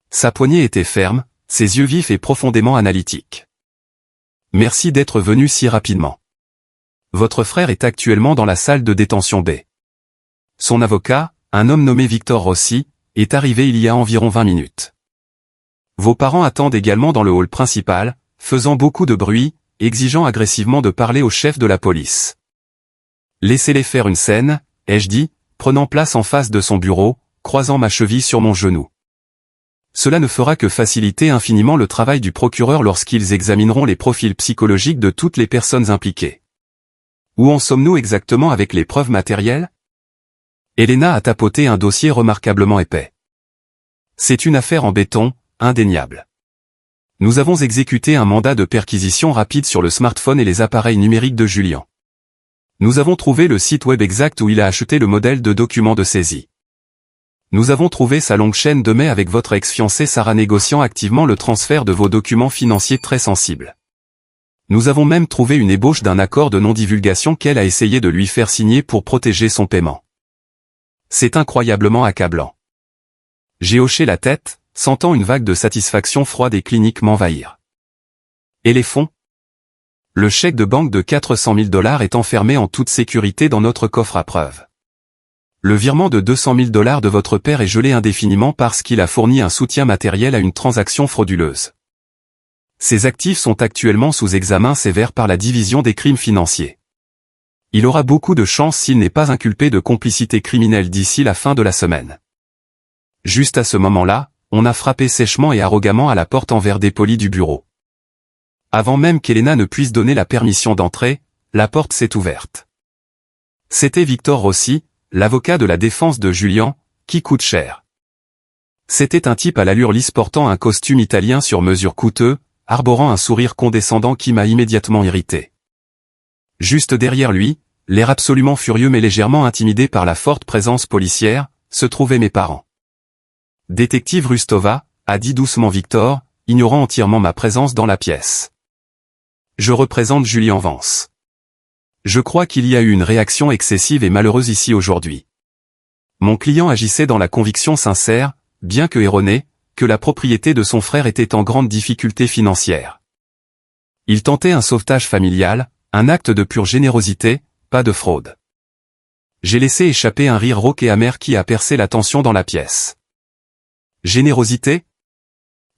Sa poignée était ferme, ses yeux vifs et profondément analytiques. « Merci d'être venu si rapidement. Votre frère est actuellement dans la salle de détention B. Son avocat, un homme nommé Victor Rossi, est arrivé il y a environ 20 minutes. Vos parents attendent également dans le hall principal, faisant beaucoup de bruit, exigeant agressivement de parler au chef de la police. Laissez-les faire une scène, ai-je dit, prenant place en face de son bureau, croisant ma cheville sur mon genou. Cela ne fera que faciliter infiniment le travail du procureur lorsqu'ils examineront les profils psychologiques de toutes les personnes impliquées. Où en sommes-nous exactement avec les preuves matérielles? Elena a tapoté un dossier remarquablement épais. C'est une affaire en béton, indéniable. Nous avons exécuté un mandat de perquisition rapide sur le smartphone et les appareils numériques de Julien. Nous avons trouvé le site web exact où il a acheté le modèle de document de saisie. Nous avons trouvé sa longue chaîne de mails avec votre ex-fiancée Sarah négociant activement le transfert de vos documents financiers très sensibles. Nous avons même trouvé une ébauche d'un accord de non-divulgation qu'elle a essayé de lui faire signer pour protéger son paiement. C'est incroyablement accablant. J'ai hoché la tête, sentant une vague de satisfaction froide et clinique m'envahir. Et les fonds? Le chèque de banque de 400 000 $ est enfermé en toute sécurité dans notre coffre à preuves. Le virement de 200 000 $ de votre père est gelé indéfiniment parce qu'il a fourni un soutien matériel à une transaction frauduleuse. Ses actifs sont actuellement sous examen sévère par la division des crimes financiers. Il aura beaucoup de chance s'il n'est pas inculpé de complicité criminelle d'ici la fin de la semaine. Juste à ce moment-là, on a frappé sèchement et arrogamment à la porte en verre dépoli du bureau. Avant même qu'Elena ne puisse donner la permission d'entrer, la porte s'est ouverte. C'était Victor Rossi, l'avocat de la défense de Julien, qui coûte cher. C'était un type à l'allure lisse portant un costume italien sur mesure coûteux, arborant un sourire condescendant qui m'a immédiatement irrité. Juste derrière lui, l'air absolument furieux mais légèrement intimidé par la forte présence policière, se trouvaient mes parents. « Détective Rustova », a dit doucement Victor, ignorant entièrement ma présence dans la pièce. « Je représente Julien Vance. Je crois qu'il y a eu une réaction excessive et malheureuse ici aujourd'hui. Mon client agissait dans la conviction sincère, bien que erronée, que la propriété de son frère était en grande difficulté financière. Il tentait un sauvetage familial, un acte de pure générosité, pas de fraude. » J'ai laissé échapper un rire rauque et amer qui a percé la tension dans la pièce. Générosité?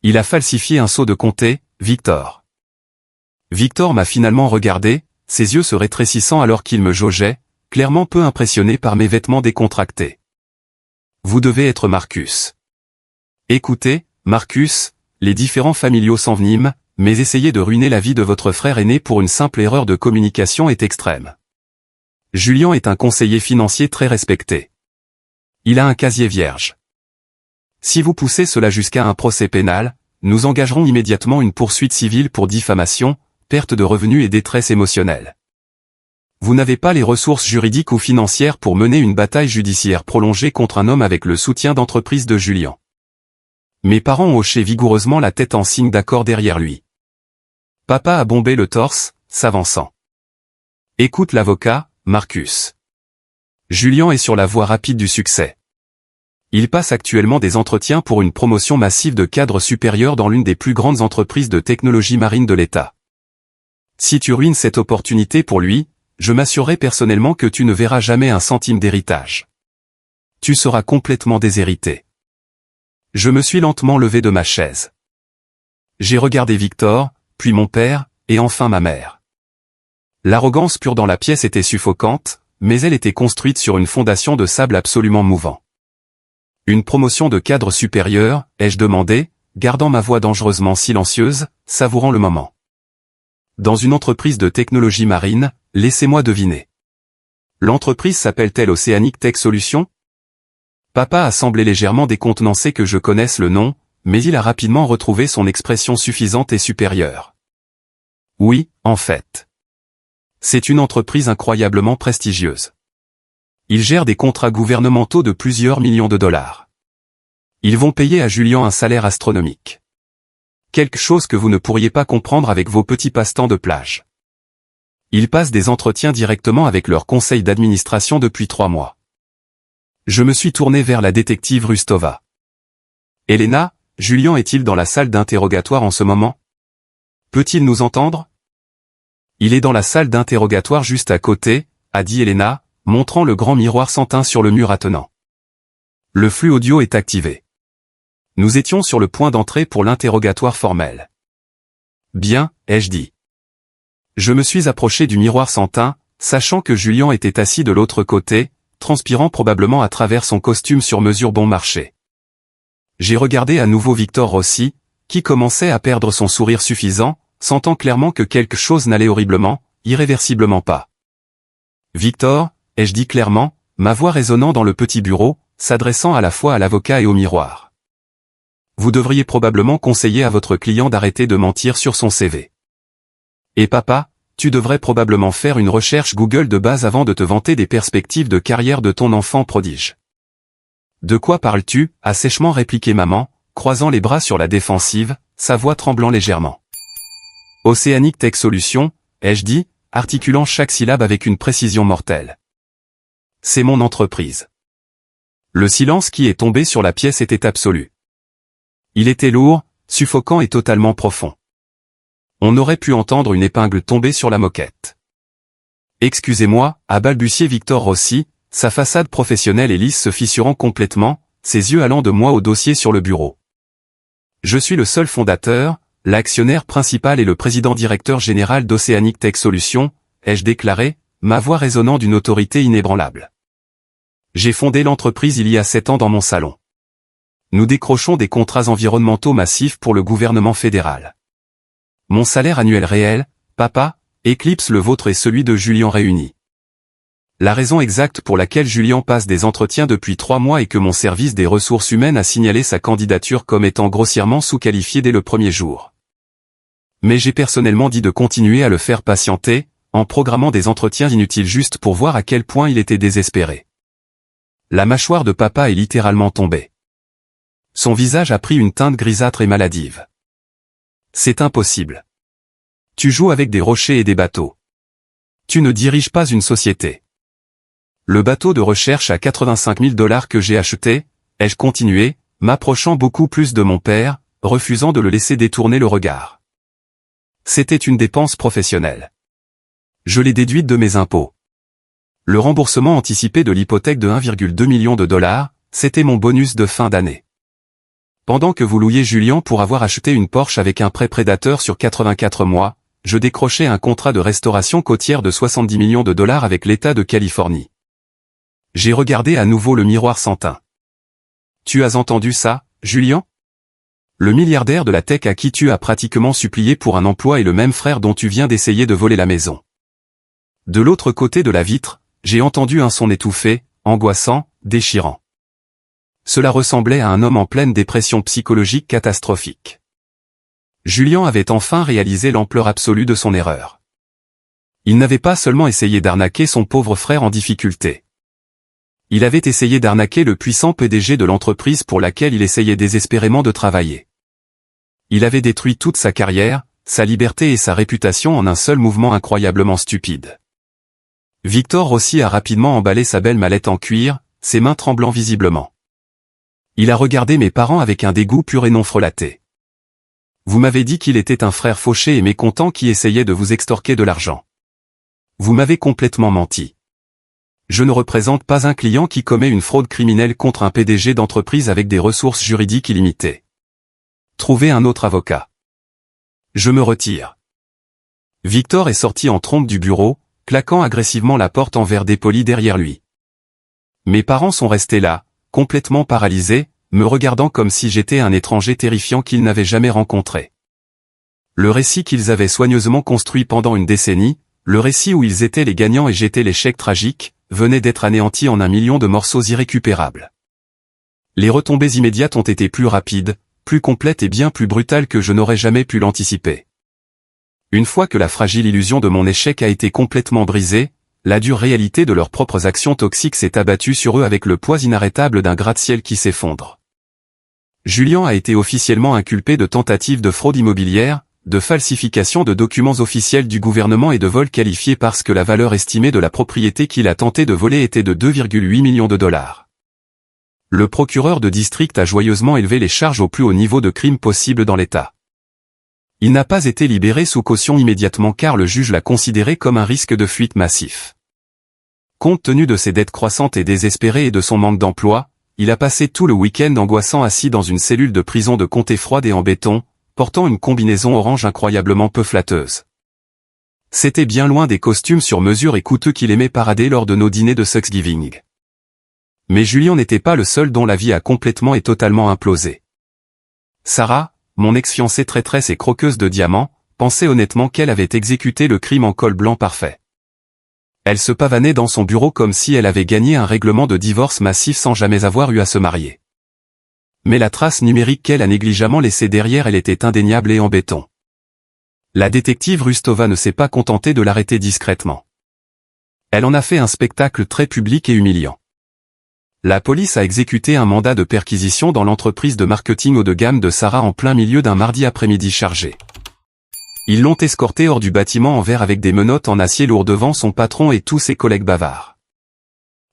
Il a falsifié un sceau de comté, Victor. Victor m'a finalement regardé, ses yeux se rétrécissant alors qu'il me jaugeait, clairement peu impressionné par mes vêtements décontractés. Vous devez être Marcus. Écoutez, Marcus, les différents familiaux s'enveniment, mais essayer de ruiner la vie de votre frère aîné pour une simple erreur de communication est extrême. Julien est un conseiller financier très respecté. Il a un casier vierge. Si vous poussez cela jusqu'à un procès pénal, nous engagerons immédiatement une poursuite civile pour diffamation, perte de revenus et détresse émotionnelle. Vous n'avez pas les ressources juridiques ou financières pour mener une bataille judiciaire prolongée contre un homme avec le soutien d'entreprise de Julien. Mes parents ont hoché vigoureusement la tête en signe d'accord derrière lui. Papa a bombé le torse, s'avançant. Écoute l'avocat, Marcus. Julien est sur la voie rapide du succès. Il passe actuellement des entretiens pour une promotion massive de cadre supérieur dans l'une des plus grandes entreprises de technologie marine de l'État. Si tu ruines cette opportunité pour lui, je m'assurerai personnellement que tu ne verras jamais un centime d'héritage. Tu seras complètement déshérité. Je me suis lentement levé de ma chaise. J'ai regardé Victor, puis mon père, et enfin ma mère. L'arrogance pure dans la pièce était suffocante, mais elle était construite sur une fondation de sable absolument mouvant. Une promotion de cadre supérieur, ai-je demandé, gardant ma voix dangereusement silencieuse, savourant le moment. Dans une entreprise de technologie marine, laissez-moi deviner. L'entreprise s'appelle-t-elle Oceanic Tech Solutions? Papa a semblé légèrement décontenancé que je connaisse le nom, mais il a rapidement retrouvé son expression suffisante et supérieure. Oui, en fait. C'est une entreprise incroyablement prestigieuse. Ils gèrent des contrats gouvernementaux de plusieurs millions de dollars. Ils vont payer à Julien un salaire astronomique. Quelque chose que vous ne pourriez pas comprendre avec vos petits passe-temps de plage. Ils passent des entretiens directement avec leur conseil d'administration depuis 3 mois. Je me suis tourné vers la détective Rustova. Elena, Julien est-il dans la salle d'interrogatoire en ce moment? Peut-il nous entendre? Il est dans la salle d'interrogatoire juste à côté, a dit Elena, montrant le grand miroir sans teint sur le mur attenant. Le flux audio est activé. Nous étions sur le point d'entrer pour l'interrogatoire formel. Bien, ai-je dit. Je me suis approché du miroir sans teint, sachant que Julien était assis de l'autre côté, transpirant probablement à travers son costume sur mesure bon marché. J'ai regardé à nouveau Victor Rossi, qui commençait à perdre son sourire suffisant, sentant clairement que quelque chose n'allait horriblement, irréversiblement pas. Victor, ai-je dit clairement, ma voix résonnant dans le petit bureau, s'adressant à la fois à l'avocat et au miroir. Vous devriez probablement conseiller à votre client d'arrêter de mentir sur son CV. Et papa, tu devrais probablement faire une recherche Google de base avant de te vanter des perspectives de carrière de ton enfant prodige. De quoi parles-tu? A sèchement répliqué maman, croisant les bras sur la défensive, sa voix tremblant légèrement. Oceanic Tech Solutions, ai-je dit, articulant chaque syllabe avec une précision mortelle. C'est mon entreprise. Le silence qui est tombé sur la pièce était absolu. Il était lourd, suffocant et totalement profond. On aurait pu entendre une épingle tomber sur la moquette. Excusez-moi, a balbutié Victor Rossi, sa façade professionnelle et lisse se fissurant complètement, ses yeux allant de moi au dossier sur le bureau. Je suis le seul fondateur, l'actionnaire principal et le président directeur général d'Oceanic Tech Solutions, ai-je déclaré, ma voix résonnant d'une autorité inébranlable. J'ai fondé l'entreprise il y a 7 ans dans mon salon. Nous décrochons des contrats environnementaux massifs pour le gouvernement fédéral. Mon salaire annuel réel, papa, éclipse le vôtre et celui de Julien réunis. La raison exacte pour laquelle Julien passe des entretiens depuis 3 mois est que mon service des ressources humaines a signalé sa candidature comme étant grossièrement sous-qualifiée dès le premier jour. Mais j'ai personnellement dit de continuer à le faire patienter, en programmant des entretiens inutiles juste pour voir à quel point il était désespéré. La mâchoire de papa est littéralement tombée. Son visage a pris une teinte grisâtre et maladive. C'est impossible. Tu joues avec des rochers et des bateaux. Tu ne diriges pas une société. Le bateau de recherche à 85 000 $ que j'ai acheté, ai-je continué, m'approchant beaucoup plus de mon père, refusant de le laisser détourner le regard. C'était une dépense professionnelle. Je l'ai déduite de mes impôts. Le remboursement anticipé de l'hypothèque de 1,2 million de $, c'était mon bonus de fin d'année. Pendant que vous louiez Julien pour avoir acheté une Porsche avec un prêt prédateur sur 84 mois, je décrochais un contrat de restauration côtière de 70 millions de $ avec l'État de Californie. J'ai regardé à nouveau le miroir sans teint. Tu as entendu ça, Julien? Le milliardaire de la tech à qui tu as pratiquement supplié pour un emploi est le même frère dont tu viens d'essayer de voler la maison. De l'autre côté de la vitre, j'ai entendu un son étouffé, angoissant, déchirant. Cela ressemblait à un homme en pleine dépression psychologique catastrophique. Julien avait enfin réalisé l'ampleur absolue de son erreur. Il n'avait pas seulement essayé d'arnaquer son pauvre frère en difficulté. Il avait essayé d'arnaquer le puissant PDG de l'entreprise pour laquelle il essayait désespérément de travailler. Il avait détruit toute sa carrière, sa liberté et sa réputation en un seul mouvement incroyablement stupide. Victor Rossi a rapidement emballé sa belle mallette en cuir, ses mains tremblant visiblement. Il a regardé mes parents avec un dégoût pur et non frelaté. Vous m'avez dit qu'il était un frère fauché et mécontent qui essayait de vous extorquer de l'argent. Vous m'avez complètement menti. Je ne représente pas un client qui commet une fraude criminelle contre un PDG d'entreprise avec des ressources juridiques illimitées. Trouvez un autre avocat. Je me retire. Victor est sorti en trompe du bureau, claquant agressivement la porte en verre dépoli derrière lui. Mes parents sont restés là, complètement paralysés, me regardant comme si j'étais un étranger terrifiant qu'ils n'avaient jamais rencontré. Le récit qu'ils avaient soigneusement construit pendant une décennie, le récit où ils étaient les gagnants et j'étais l'échec tragique, venait d'être anéanti en un million de morceaux irrécupérables. Les retombées immédiates ont été plus rapides, plus complètes et bien plus brutales que je n'aurais jamais pu l'anticiper. Une fois que la fragile illusion de mon échec a été complètement brisée, la dure réalité de leurs propres actions toxiques s'est abattue sur eux avec le poids inarrêtable d'un gratte-ciel qui s'effondre. Julien a été officiellement inculpé de tentative de fraude immobilière, de falsification de documents officiels du gouvernement et de vol qualifié parce que la valeur estimée de la propriété qu'il a tenté de voler était de 2,8 millions de $. Le procureur de district a joyeusement élevé les charges au plus haut niveau de crime possible dans l'État. Il n'a pas été libéré sous caution immédiatement car le juge l'a considéré comme un risque de fuite massif. Compte tenu de ses dettes croissantes et désespérées et de son manque d'emploi, il a passé tout le week-end angoissant assis dans une cellule de prison de comté froide et en béton, portant une combinaison orange incroyablement peu flatteuse. C'était bien loin des costumes sur mesure et coûteux qu'il aimait parader lors de nos dîners de Thanksgiving. Mais Julien n'était pas le seul dont la vie a complètement et totalement implosé. Sarah, mon ex-fiancée traîtresse et croqueuse de diamants, pensait honnêtement qu'elle avait exécuté le crime en col blanc parfait. Elle se pavanait dans son bureau comme si elle avait gagné un règlement de divorce massif sans jamais avoir eu à se marier. Mais la trace numérique qu'elle a négligemment laissée derrière elle était indéniable et en béton. La détective Rustova ne s'est pas contentée de l'arrêter discrètement. Elle en a fait un spectacle très public et humiliant. La police a exécuté un mandat de perquisition dans l'entreprise de marketing haut de gamme de Sarah en plein milieu d'un mardi après-midi chargé. Ils l'ont escortée hors du bâtiment en verre avec des menottes en acier lourd devant son patron et tous ses collègues bavards.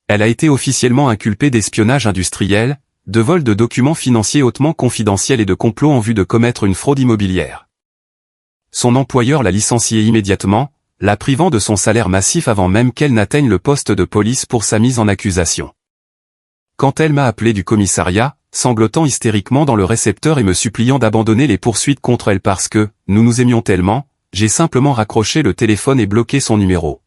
Elle a été officiellement inculpée d'espionnage industriel, de vol de documents financiers hautement confidentiels et de complot en vue de commettre une fraude immobilière. Son employeur l'a licenciée immédiatement, la privant de son salaire massif avant même qu'elle n'atteigne le poste de police pour sa mise en accusation. Quand elle m'a appelé du commissariat, sanglotant hystériquement dans le récepteur et me suppliant d'abandonner les poursuites contre elle parce que, nous nous aimions tellement, j'ai simplement raccroché le téléphone et bloqué son numéro.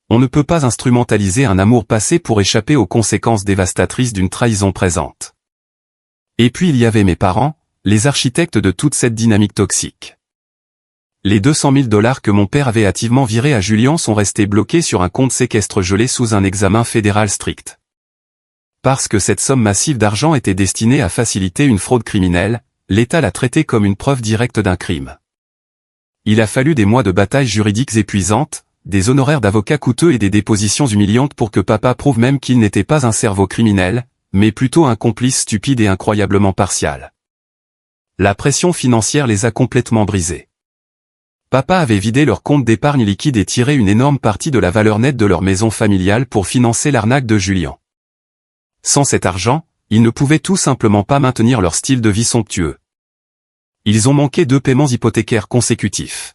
On ne peut pas instrumentaliser un amour passé pour échapper aux conséquences dévastatrices d'une trahison présente. Et puis il y avait mes parents, les architectes de toute cette dynamique toxique. Les 200 000 $ que mon père avait hâtivement virés à Julian sont restés bloqués sur un compte séquestre gelé sous un examen fédéral strict. Parce que cette somme massive d'argent était destinée à faciliter une fraude criminelle, l'État l'a traitée comme une preuve directe d'un crime. Il a fallu des mois de batailles juridiques épuisantes, des honoraires d'avocats coûteux et des dépositions humiliantes pour que papa prouve même qu'il n'était pas un cerveau criminel, mais plutôt un complice stupide et incroyablement partial. La pression financière les a complètement brisés. Papa avait vidé leur compte d'épargne liquide et tiré une énorme partie de la valeur nette de leur maison familiale pour financer l'arnaque de Julian. Sans cet argent, ils ne pouvaient tout simplement pas maintenir leur style de vie somptueux. Ils ont manqué 2 paiements hypothécaires consécutifs.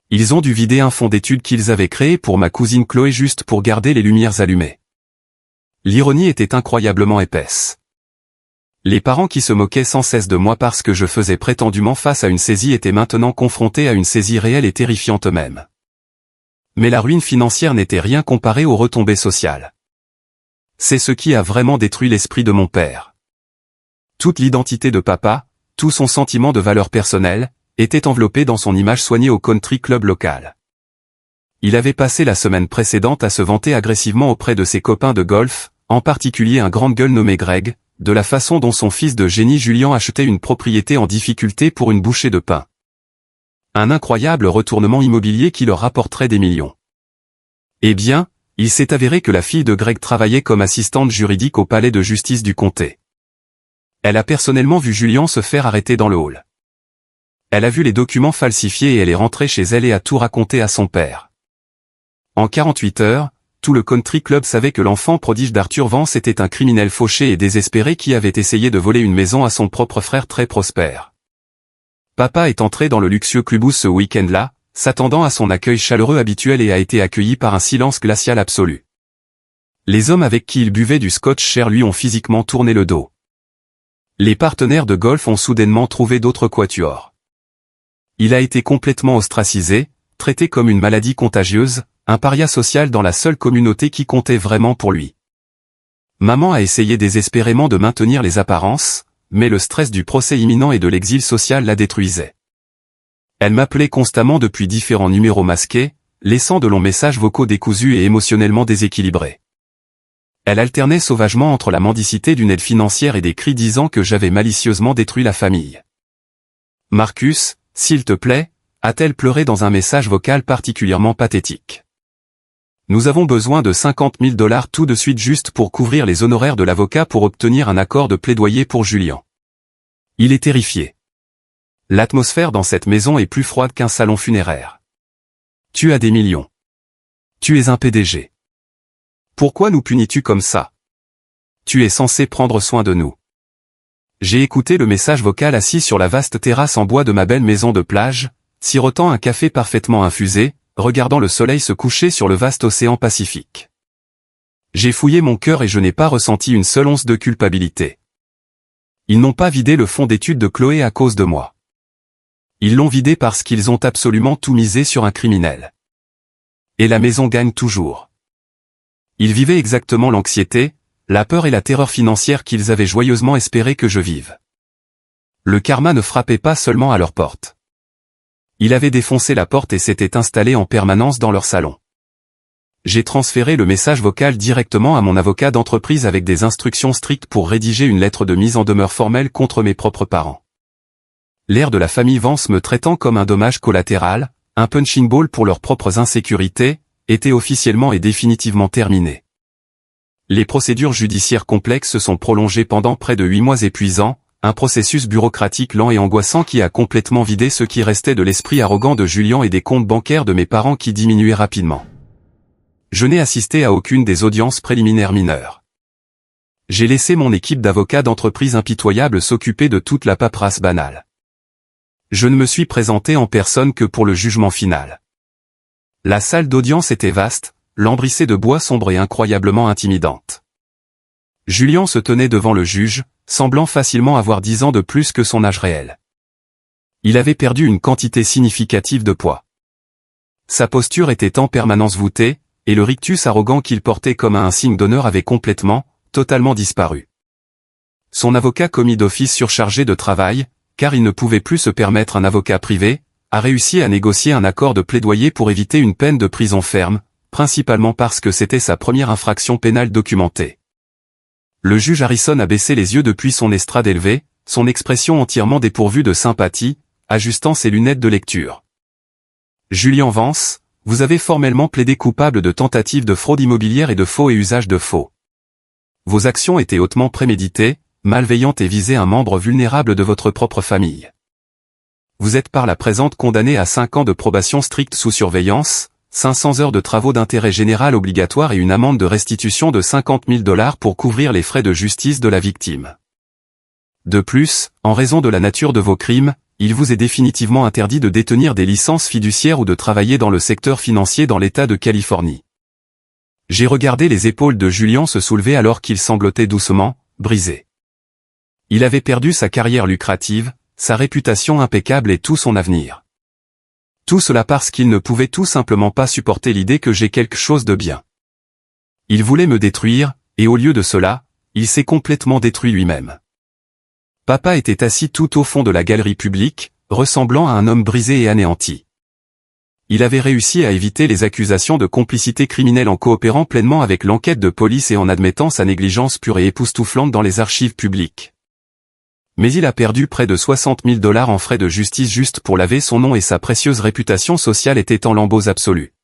Ils ont dû vider un fonds d'études qu'ils avaient créé pour ma cousine Chloé juste pour garder les lumières allumées. L'ironie était incroyablement épaisse. Les parents qui se moquaient sans cesse de moi parce que je faisais prétendument face à une saisie étaient maintenant confrontés à une saisie réelle et terrifiante eux-mêmes. Mais la ruine financière n'était rien comparée aux retombées sociales. C'est ce qui a vraiment détruit l'esprit de mon père. Toute l'identité de papa, tout son sentiment de valeur personnelle, était enveloppé dans son image soignée au country club local. Il avait passé la semaine précédente à se vanter agressivement auprès de ses copains de golf, en particulier un grand gueule nommé Greg, de la façon dont son fils de génie Julian achetait une propriété en difficulté pour une bouchée de pain. Un incroyable retournement immobilier qui leur rapporterait des millions. Eh bien, il s'est avéré que la fille de Greg travaillait comme assistante juridique au palais de justice du comté. Elle a personnellement vu Julian se faire arrêter dans le hall. Elle a vu les documents falsifiés et elle est rentrée chez elle et a tout raconté à son père. En 48 heures, tout le country club savait que l'enfant prodige d'Arthur Vance était un criminel fauché et désespéré qui avait essayé de voler une maison à son propre frère très prospère. Papa est entré dans le luxueux clubhouse ce week-end-là, s'attendant à son accueil chaleureux habituel et a été accueilli par un silence glacial absolu. Les hommes avec qui il buvait du scotch cher lui ont physiquement tourné le dos. Les partenaires de golf ont soudainement trouvé d'autres quatuors. Il a été complètement ostracisé, traité comme une maladie contagieuse, un paria social dans la seule communauté qui comptait vraiment pour lui. Maman a essayé désespérément de maintenir les apparences, mais le stress du procès imminent et de l'exil social la détruisait. Elle m'appelait constamment depuis différents numéros masqués, laissant de longs messages vocaux décousus et émotionnellement déséquilibrés. Elle alternait sauvagement entre la mendicité d'une aide financière et des cris disant que j'avais malicieusement détruit la famille. « Marcus, s'il te plaît », a-t-elle pleuré dans un message vocal particulièrement pathétique. Nous avons besoin de 50 000 $ tout de suite juste pour couvrir les honoraires de l'avocat pour obtenir un accord de plaidoyer pour Julian. Il est terrifié. L'atmosphère dans cette maison est plus froide qu'un salon funéraire. Tu as des millions. Tu es un PDG. Pourquoi nous punis-tu comme ça? Tu es censé prendre soin de nous. J'ai écouté le message vocal assis sur la vaste terrasse en bois de ma belle maison de plage, sirotant un café parfaitement infusé, regardant le soleil se coucher sur le vaste océan Pacifique. J'ai fouillé mon cœur et je n'ai pas ressenti une seule once de culpabilité. Ils n'ont pas vidé le fonds d'études de Chloé à cause de moi. Ils l'ont vidé parce qu'ils ont absolument tout misé sur un criminel. Et la maison gagne toujours. Ils vivaient exactement l'anxiété, la peur et la terreur financière qu'ils avaient joyeusement espéré que je vive. Le karma ne frappait pas seulement à leur porte. Il avait défoncé la porte et s'était installé en permanence dans leur salon. J'ai transféré le message vocal directement à mon avocat d'entreprise avec des instructions strictes pour rédiger une lettre de mise en demeure formelle contre mes propres parents. L'ère de la famille Vance me traitant comme un dommage collatéral, un punching ball pour leurs propres insécurités, était officiellement et définitivement terminée. Les procédures judiciaires complexes se sont prolongées pendant près de 8 mois épuisants, un processus bureaucratique lent et angoissant qui a complètement vidé ce qui restait de l'esprit arrogant de Julian et des comptes bancaires de mes parents qui diminuaient rapidement. Je n'ai assisté à aucune des audiences préliminaires mineures. J'ai laissé mon équipe d'avocats d'entreprise impitoyable s'occuper de toute la paperasse banale. Je ne me suis présenté en personne que pour le jugement final. La salle d'audience était vaste, lambrissée de bois sombre et incroyablement intimidante. Julian se tenait devant le juge, semblant facilement avoir 10 ans de plus que son âge réel. Il avait perdu une quantité significative de poids. Sa posture était en permanence voûtée, et le rictus arrogant qu'il portait comme un signe d'honneur avait complètement, totalement disparu. Son avocat commis d'office surchargé de travail, car il ne pouvait plus se permettre un avocat privé, a réussi à négocier un accord de plaidoyer pour éviter une peine de prison ferme, principalement parce que c'était sa première infraction pénale documentée. Le juge Harrison a baissé les yeux depuis son estrade élevée, son expression entièrement dépourvue de sympathie, ajustant ses lunettes de lecture. Julian Vance, vous avez formellement plaidé coupable de tentative de fraude immobilière et de faux et usage de faux. Vos actions étaient hautement préméditées, malveillantes et visaient un membre vulnérable de votre propre famille. Vous êtes par la présente condamné à 5 ans de probation stricte sous surveillance, 500 heures de travaux d'intérêt général obligatoires et une amende de restitution de $50 000 pour couvrir les frais de justice de la victime. De plus, en raison de la nature de vos crimes, il vous est définitivement interdit de détenir des licences fiduciaires ou de travailler dans le secteur financier dans l'État de Californie. J'ai regardé les épaules de Julian se soulever alors qu'il sanglotait doucement, brisé. Il avait perdu sa carrière lucrative, sa réputation impeccable et tout son avenir. Tout cela parce qu'il ne pouvait tout simplement pas supporter l'idée que j'ai quelque chose de bien. Il voulait me détruire, et au lieu de cela, il s'est complètement détruit lui-même. Papa était assis tout au fond de la galerie publique, ressemblant à un homme brisé et anéanti. Il avait réussi à éviter les accusations de complicité criminelle en coopérant pleinement avec l'enquête de police et en admettant sa négligence pure et époustouflante dans les archives publiques. Mais il a perdu près de $60 000 en frais de justice juste pour laver son nom et sa précieuse réputation sociale était en lambeaux absolus.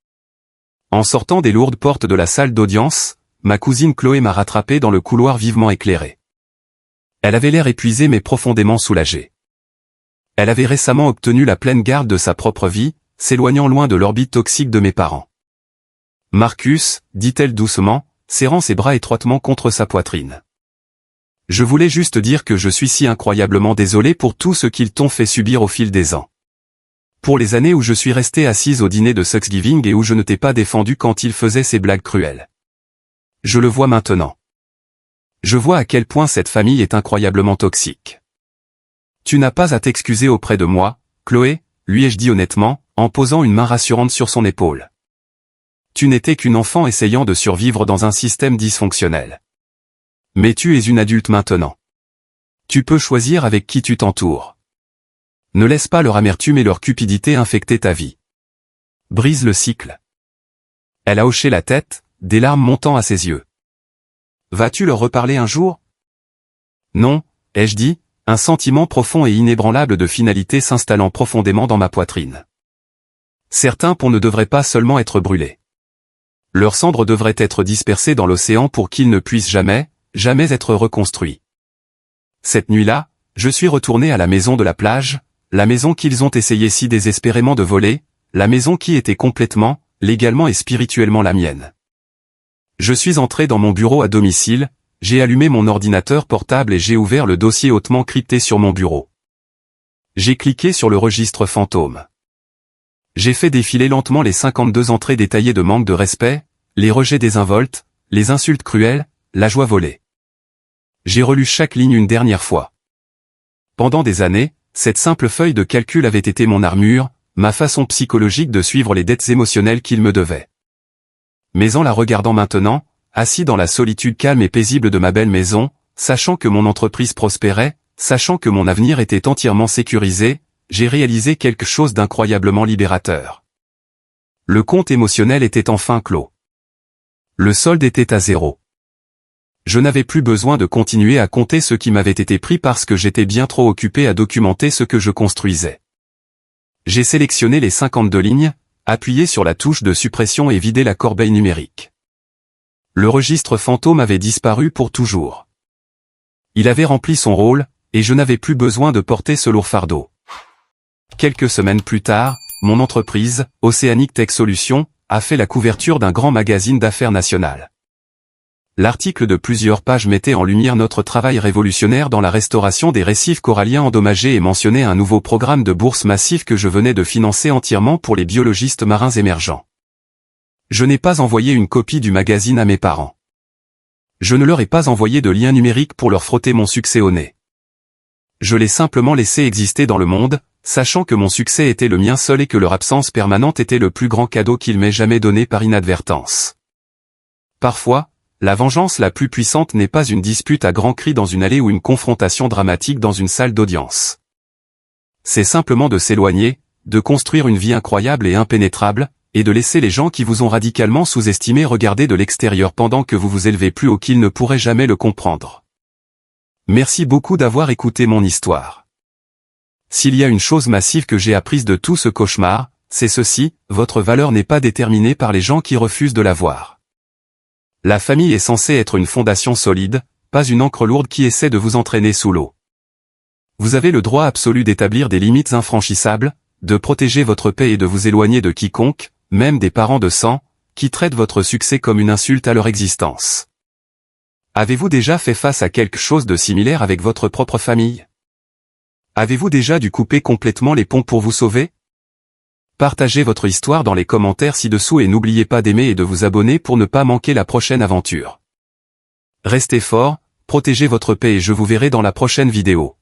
En sortant des lourdes portes de la salle d'audience, ma cousine Chloé m'a rattrapé dans le couloir vivement éclairé. Elle avait l'air épuisée mais profondément soulagée. Elle avait récemment obtenu la pleine garde de sa propre vie, s'éloignant loin de l'orbite toxique de mes parents. Marcus, dit-elle doucement, serrant ses bras étroitement contre sa poitrine. Je voulais juste dire que je suis si incroyablement désolé pour tout ce qu'ils t'ont fait subir au fil des ans. Pour les années où je suis restée assise au dîner de Thanksgiving et où je ne t'ai pas défendu quand ils faisaient ces blagues cruelles. Je le vois maintenant. Je vois à quel point cette famille est incroyablement toxique. Tu n'as pas à t'excuser auprès de moi, Chloé, lui ai-je dit honnêtement, en posant une main rassurante sur son épaule. Tu n'étais qu'une enfant essayant de survivre dans un système dysfonctionnel. Mais tu es une adulte maintenant. Tu peux choisir avec qui tu t'entoures. Ne laisse pas leur amertume et leur cupidité infecter ta vie. Brise le cycle. Elle a hoché la tête, des larmes montant à ses yeux. Vas-tu leur reparler un jour? Non, ai-je dit, un sentiment profond et inébranlable de finalité s'installant profondément dans ma poitrine. Certains ponts ne devraient pas seulement être brûlés. Leurs cendres devraient être dispersées dans l'océan pour qu'ils ne puissent jamais être reconstruits. Cette nuit-là, je suis retourné à la maison de la plage, la maison qu'ils ont essayé si désespérément de voler, la maison qui était complètement, légalement et spirituellement la mienne. Je suis entré dans mon bureau à domicile, j'ai allumé mon ordinateur portable et j'ai ouvert le dossier hautement crypté sur mon bureau. J'ai cliqué sur le registre fantôme. J'ai fait défiler lentement les 52 entrées détaillées de manque de respect, les rejets désinvoltes, les insultes cruelles, la joie volée. J'ai relu chaque ligne une dernière fois. Pendant des années, cette simple feuille de calcul avait été mon armure, ma façon psychologique de suivre les dettes émotionnelles qu'ils me devaient. Mais en la regardant maintenant, assis dans la solitude calme et paisible de ma belle maison, sachant que mon entreprise prospérait, sachant que mon avenir était entièrement sécurisé, j'ai réalisé quelque chose d'incroyablement libérateur. Le compte émotionnel était enfin clos. Le solde était à 0. Je n'avais plus besoin de continuer à compter ce qui m'avait été pris parce que j'étais bien trop occupé à documenter ce que je construisais. J'ai sélectionné les 52 lignes, appuyé sur la touche de suppression et vidé la corbeille numérique. Le registre fantôme avait disparu pour toujours. Il avait rempli son rôle, et je n'avais plus besoin de porter ce lourd fardeau. Quelques semaines plus tard, mon entreprise, Oceanic Tech Solutions, a fait la couverture d'un grand magazine d'affaires national. L'article de plusieurs pages mettait en lumière notre travail révolutionnaire dans la restauration des récifs coralliens endommagés et mentionnait un nouveau programme de bourse massif que je venais de financer entièrement pour les biologistes marins émergents. Je n'ai pas envoyé une copie du magazine à mes parents. Je ne leur ai pas envoyé de lien numérique pour leur frotter mon succès au nez. Je l'ai simplement laissé exister dans le monde, sachant que mon succès était le mien seul et que leur absence permanente était le plus grand cadeau qu'ils m'aient jamais donné par inadvertance. Parfois, la vengeance la plus puissante n'est pas une dispute à grands cris dans une allée ou une confrontation dramatique dans une salle d'audience. C'est simplement de s'éloigner, de construire une vie incroyable et impénétrable, et de laisser les gens qui vous ont radicalement sous-estimé regarder de l'extérieur pendant que vous vous élevez plus haut qu'ils ne pourraient jamais le comprendre. Merci beaucoup d'avoir écouté mon histoire. S'il y a une chose massive que j'ai apprise de tout ce cauchemar, c'est ceci: votre valeur n'est pas déterminée par les gens qui refusent de la voir. La famille est censée être une fondation solide, pas une ancre lourde qui essaie de vous entraîner sous l'eau. Vous avez le droit absolu d'établir des limites infranchissables, de protéger votre paix et de vous éloigner de quiconque, même des parents de sang, qui traitent votre succès comme une insulte à leur existence. Avez-vous déjà fait face à quelque chose de similaire avec votre propre famille? Avez-vous déjà dû couper complètement les ponts pour vous sauver? Partagez votre histoire dans les commentaires ci-dessous et n'oubliez pas d'aimer et de vous abonner pour ne pas manquer la prochaine aventure. Restez fort, protégez votre paix et je vous verrai dans la prochaine vidéo.